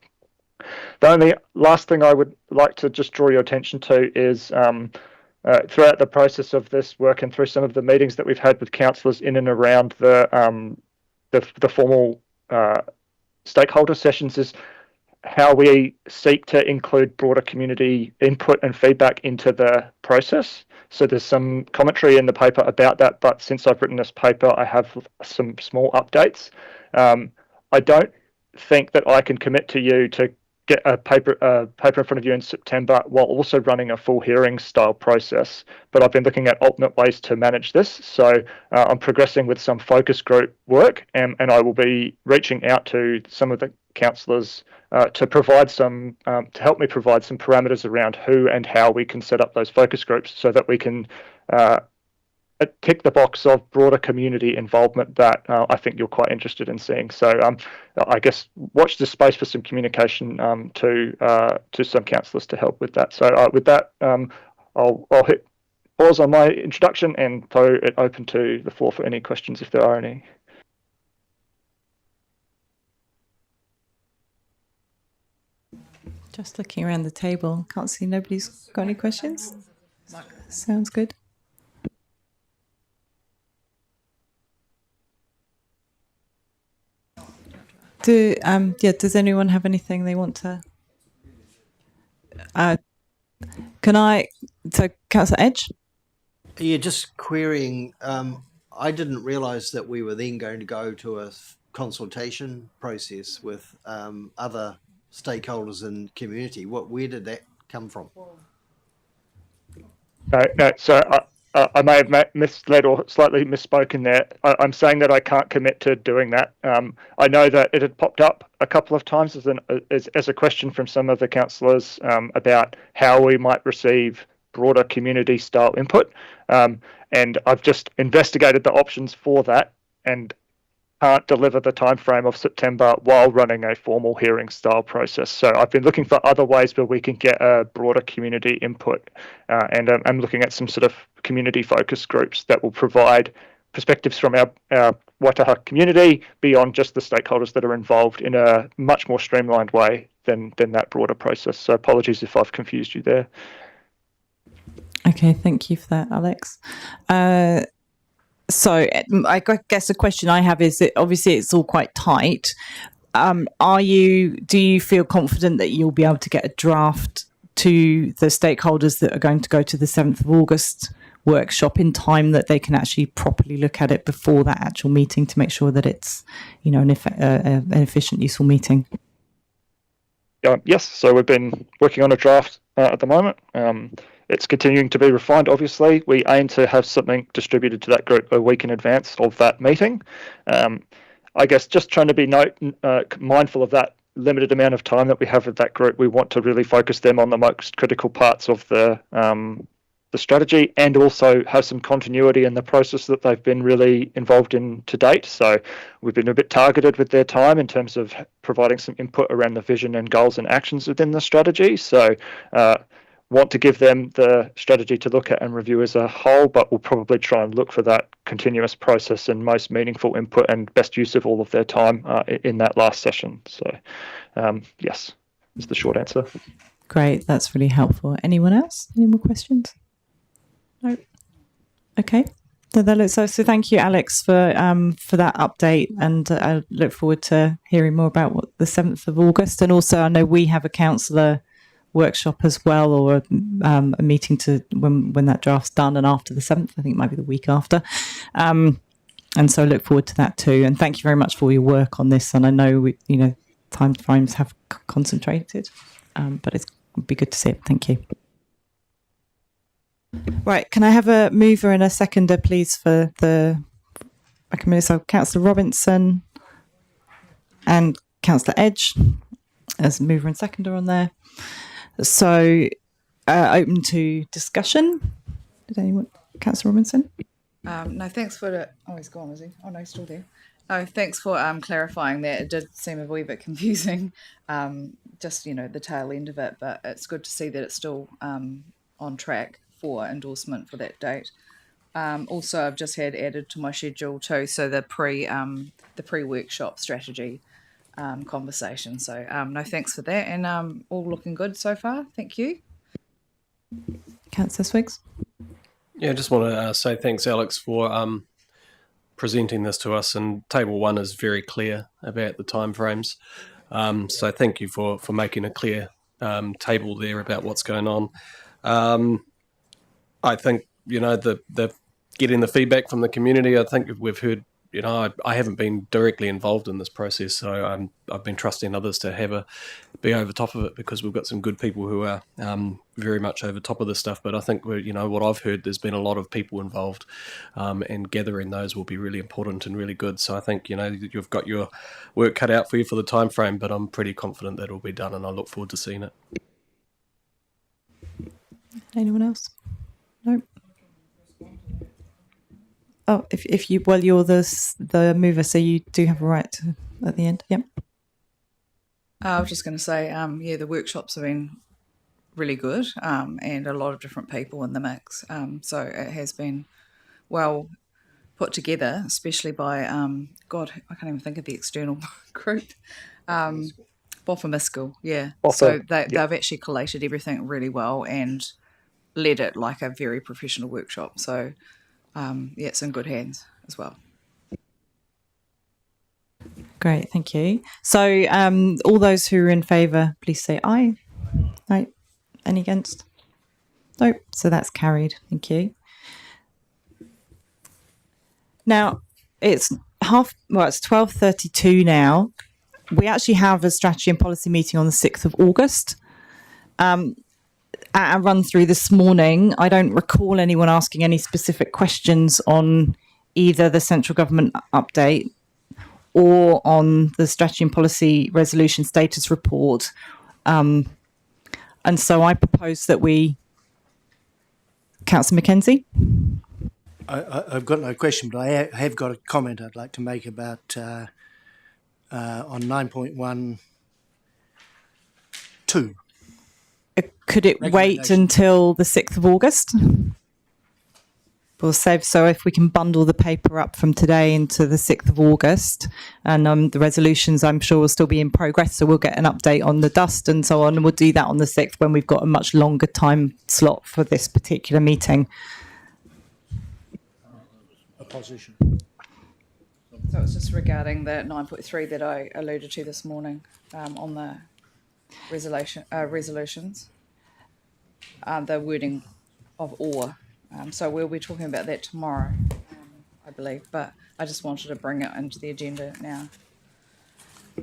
The only last thing I would like to just draw your attention to is throughout the process of this work and through some of the meetings that we've had with councillors in and around the formal stakeholder sessions, is how we seek to include broader community input and feedback into the process. So there's some commentary in the paper about that, but since I've written this paper, I have some small updates. I don't think that I can commit to you to get a paper in front of you in September while also running a full hearing style process. But I've been looking at alternate ways to manage this. So I'm progressing with some focus group work, and I will be reaching out to some of the councillors to provide some to help me provide some parameters around who and how we can set up those focus groups, so that we can tick the box of broader community involvement that I think you're quite interested in seeing. So I guess watch this space for some communication to some councillors to help with that. So with that, I'll hit pause on my introduction and throw it open to the floor for any questions if there are any. Just looking around the table, can't see nobody's got any questions. Sounds good. Does anyone have anything they want to? Councillor Edge? Yeah, just querying. I didn't realise that we were then going to go to a consultation process with other stakeholders in community. Where did that come from? No. So I may have misled or slightly misspoken there. I'm saying that I can't commit to doing that. I know that it had popped up a couple of times as a question from some of the councillors about how we might receive broader community style input. And I've just investigated the options for that and can't deliver the time frame of September while running a formal hearing style process. So I've been looking for other ways where we can get a broader community input, and I'm looking at some sort of community focus groups that will provide perspectives from our Wataha community beyond just the stakeholders that are involved in a much more streamlined way than that broader process. So apologies if I've confused you there. Okay, thank you for that, Alex. So I guess the question I have is that obviously it's all quite tight. Do you feel confident that you'll be able to get a draft to the stakeholders that are going to go to the 7th of August workshop in time that they can actually properly look at it before that actual meeting to make sure that it's, an efficient, useful meeting? Yes, so we've been working on a draft at the moment. It's continuing to be refined, obviously. We aim to have something distributed to that group a week in advance of that meeting. I guess just trying to be mindful of that limited amount of time that we have with that group. We want to really focus them on the most critical parts of the strategy and also have some continuity in the process that they've been really involved in to date. So we've been a bit targeted with their time in terms of providing some input around the vision and goals and actions within the strategy. So want to give them the strategy to look at and review as a whole, but we'll probably try and look for that continuous process and most meaningful input and best use of all of their time in that last session. So yes, is the short answer. Great, that's really helpful. Anyone else? Any more questions? No. Okay. So thank you, Alex, for that update, and I look forward to hearing more about what the 7th of August. And also, I know we have a councillor workshop as well, or a meeting to when that draft's done, and after the 7th, I think it might be the week after. And so I look forward to that too. And thank you very much for all your work on this. And I know time frames have concentrated, but it'd be good to see it. Thank you. Right, can I have a mover and a seconder, please, for the recommendation? So Councillor Robinson and Councillor Edge as mover and seconder on there. So open to discussion. Did anyone? Councillor Robinson? No, thanks for the... Oh, he's gone, is he? Oh, no, he's still there. No, thanks for clarifying that. It did seem a wee bit confusing, just, the tail end of it, but it's good to see that it's still on track for endorsement for that date. Also, I've just had added to my schedule too, so the pre-workshop strategy conversation. So no, thanks for that, and all looking good so far. Thank you. Councillor Swiggs? Yeah, I just want to say thanks, Alex, for presenting this to us, and Table 1 is very clear about the timeframes. So thank you for making a clear table there about what's going on. I think, the getting the feedback from the community, I think we've heard, I haven't been directly involved in this process, so I've been trusting others to be over top of it, because we've got some good people who are very much over top of this stuff. But I think, what I've heard, there's been a lot of people involved, and gathering those will be really important and really good. So I think, you've got your work cut out for you for the time frame, but I'm pretty confident that it'll be done, and I look forward to seeing it. Anyone else? No. Oh, if you're the mover, so you do have a right to, at the end. Yep. I was just going to say, the workshops have been really good, and a lot of different people in the mix. So it has been well put together, especially by I can't even think of the external group. Boffa School, yeah. Boffa, So they've actually collated everything really well and led it like a very professional workshop. So, it's in good hands as well. Great, thank you. So all those who are in favour, please say aye. No? Any against? No. So that's carried. Thank you. Now, it's 12:32 now. We actually have a strategy and policy meeting on the 6th of August. At a run through this morning, I don't recall anyone asking any specific questions on either the central government update or on the strategy and policy resolution status report. And so I propose that Councillor Mackenzie? I've got no question, but I have got a comment I'd like to make about on 9.12. Could it wait until the 6th of August? We'll save, so if we can bundle the paper up from today into the 6th of August, and the resolutions I'm sure will still be in progress, so we'll get an update on the dust and so on, and we'll do that on the 6th when we've got a much longer time slot for this particular meeting. Opposition. So it's just regarding the 9.3 that I alluded to this morning on the resolutions, the wording of or. So we'll be talking about that tomorrow, I believe, but I just wanted to bring it into the agenda now.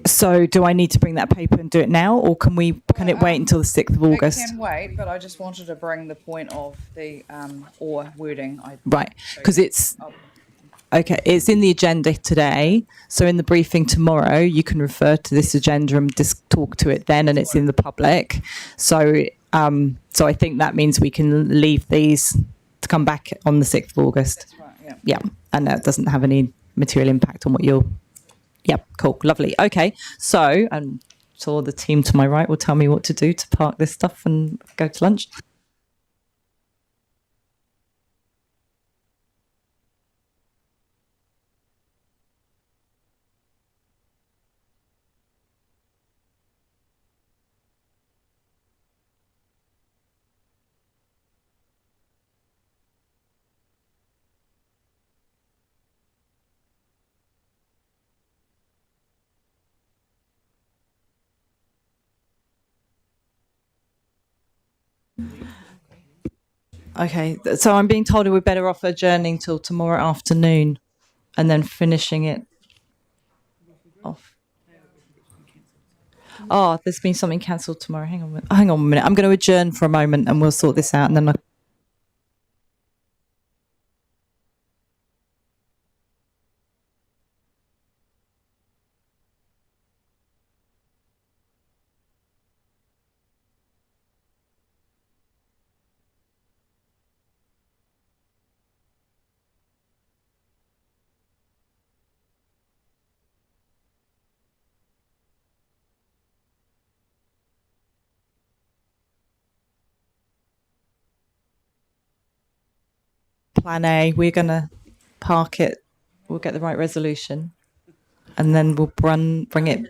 So do I need to bring that paper and do it now, or can it wait until the 6th of August? It can wait, but I just wanted to bring the point of the or wording. Right, because it's... Okay, it's in the agenda today. So in the briefing tomorrow, you can refer to this agenda and just talk to it then, and it's in the public. So I think that means we can leave these to come back on the 6th of August. That's right, yeah. Yeah, and that doesn't have any material impact on what you're... Yep, cool, lovely. Okay, so the team to my right will tell me what to do to park this stuff and go to lunch. Okay, so I'm being told we're better off adjourning till tomorrow afternoon and then finishing it off. Oh, there's been something cancelled tomorrow. Hang on a minute. I'm going to adjourn for a moment and we'll sort this out, and then plan A, we're going to park it. We'll get the right resolution and then we'll bring it.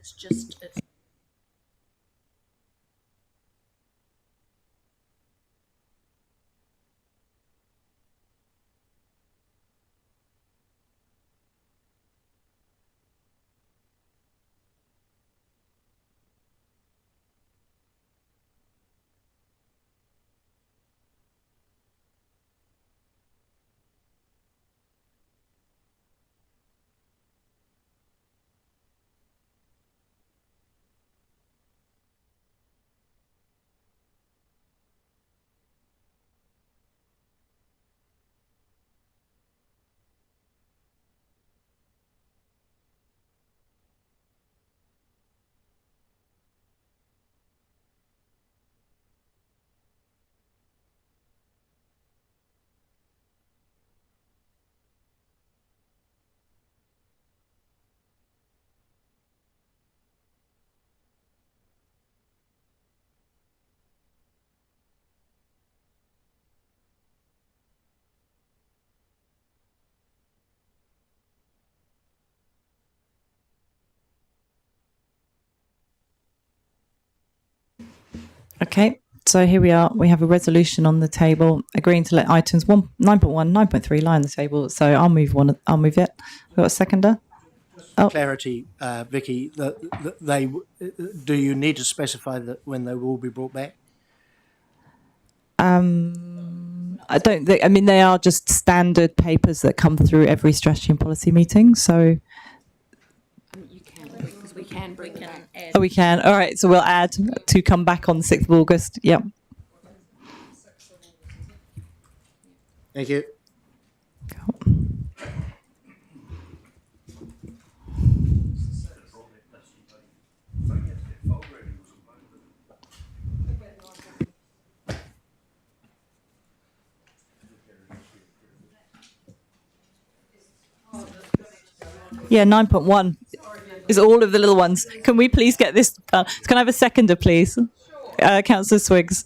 Okay, so here we are. We have a resolution on the table agreeing to let items 9.1, 9.3 lie on the table. So I'll move it. We've got a seconder. Oh. Clarity, Vicky. Do you need to specify that when they will be brought back? I don't think. I mean, they are just standard papers that come through every strategy and policy meeting. So. You can, because we can bring them back. Oh, we can. All right. So we'll add to come back on the 6th of August. Yep. Thank you. Yeah, 9.1 is all of the little ones. Can we please get this done? Can I have a seconder, please? Councillor Swiggs.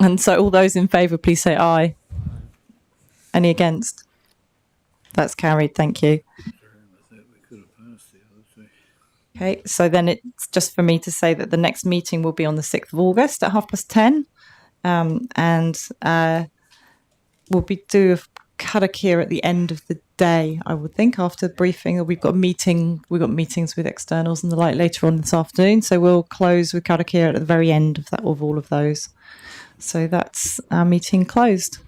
And so all those in favour, please say aye. Any against? That's carried. Thank you. Okay, so then it's just for me to say that the next meeting will be on the 6th of August at 10:30. And we'll do a Karakia at the end of the day, I would think, after the briefing. We've got meetings with externals and the like later on this afternoon. So we'll close with Karakia at the very end of all of those. So that's our meeting closed.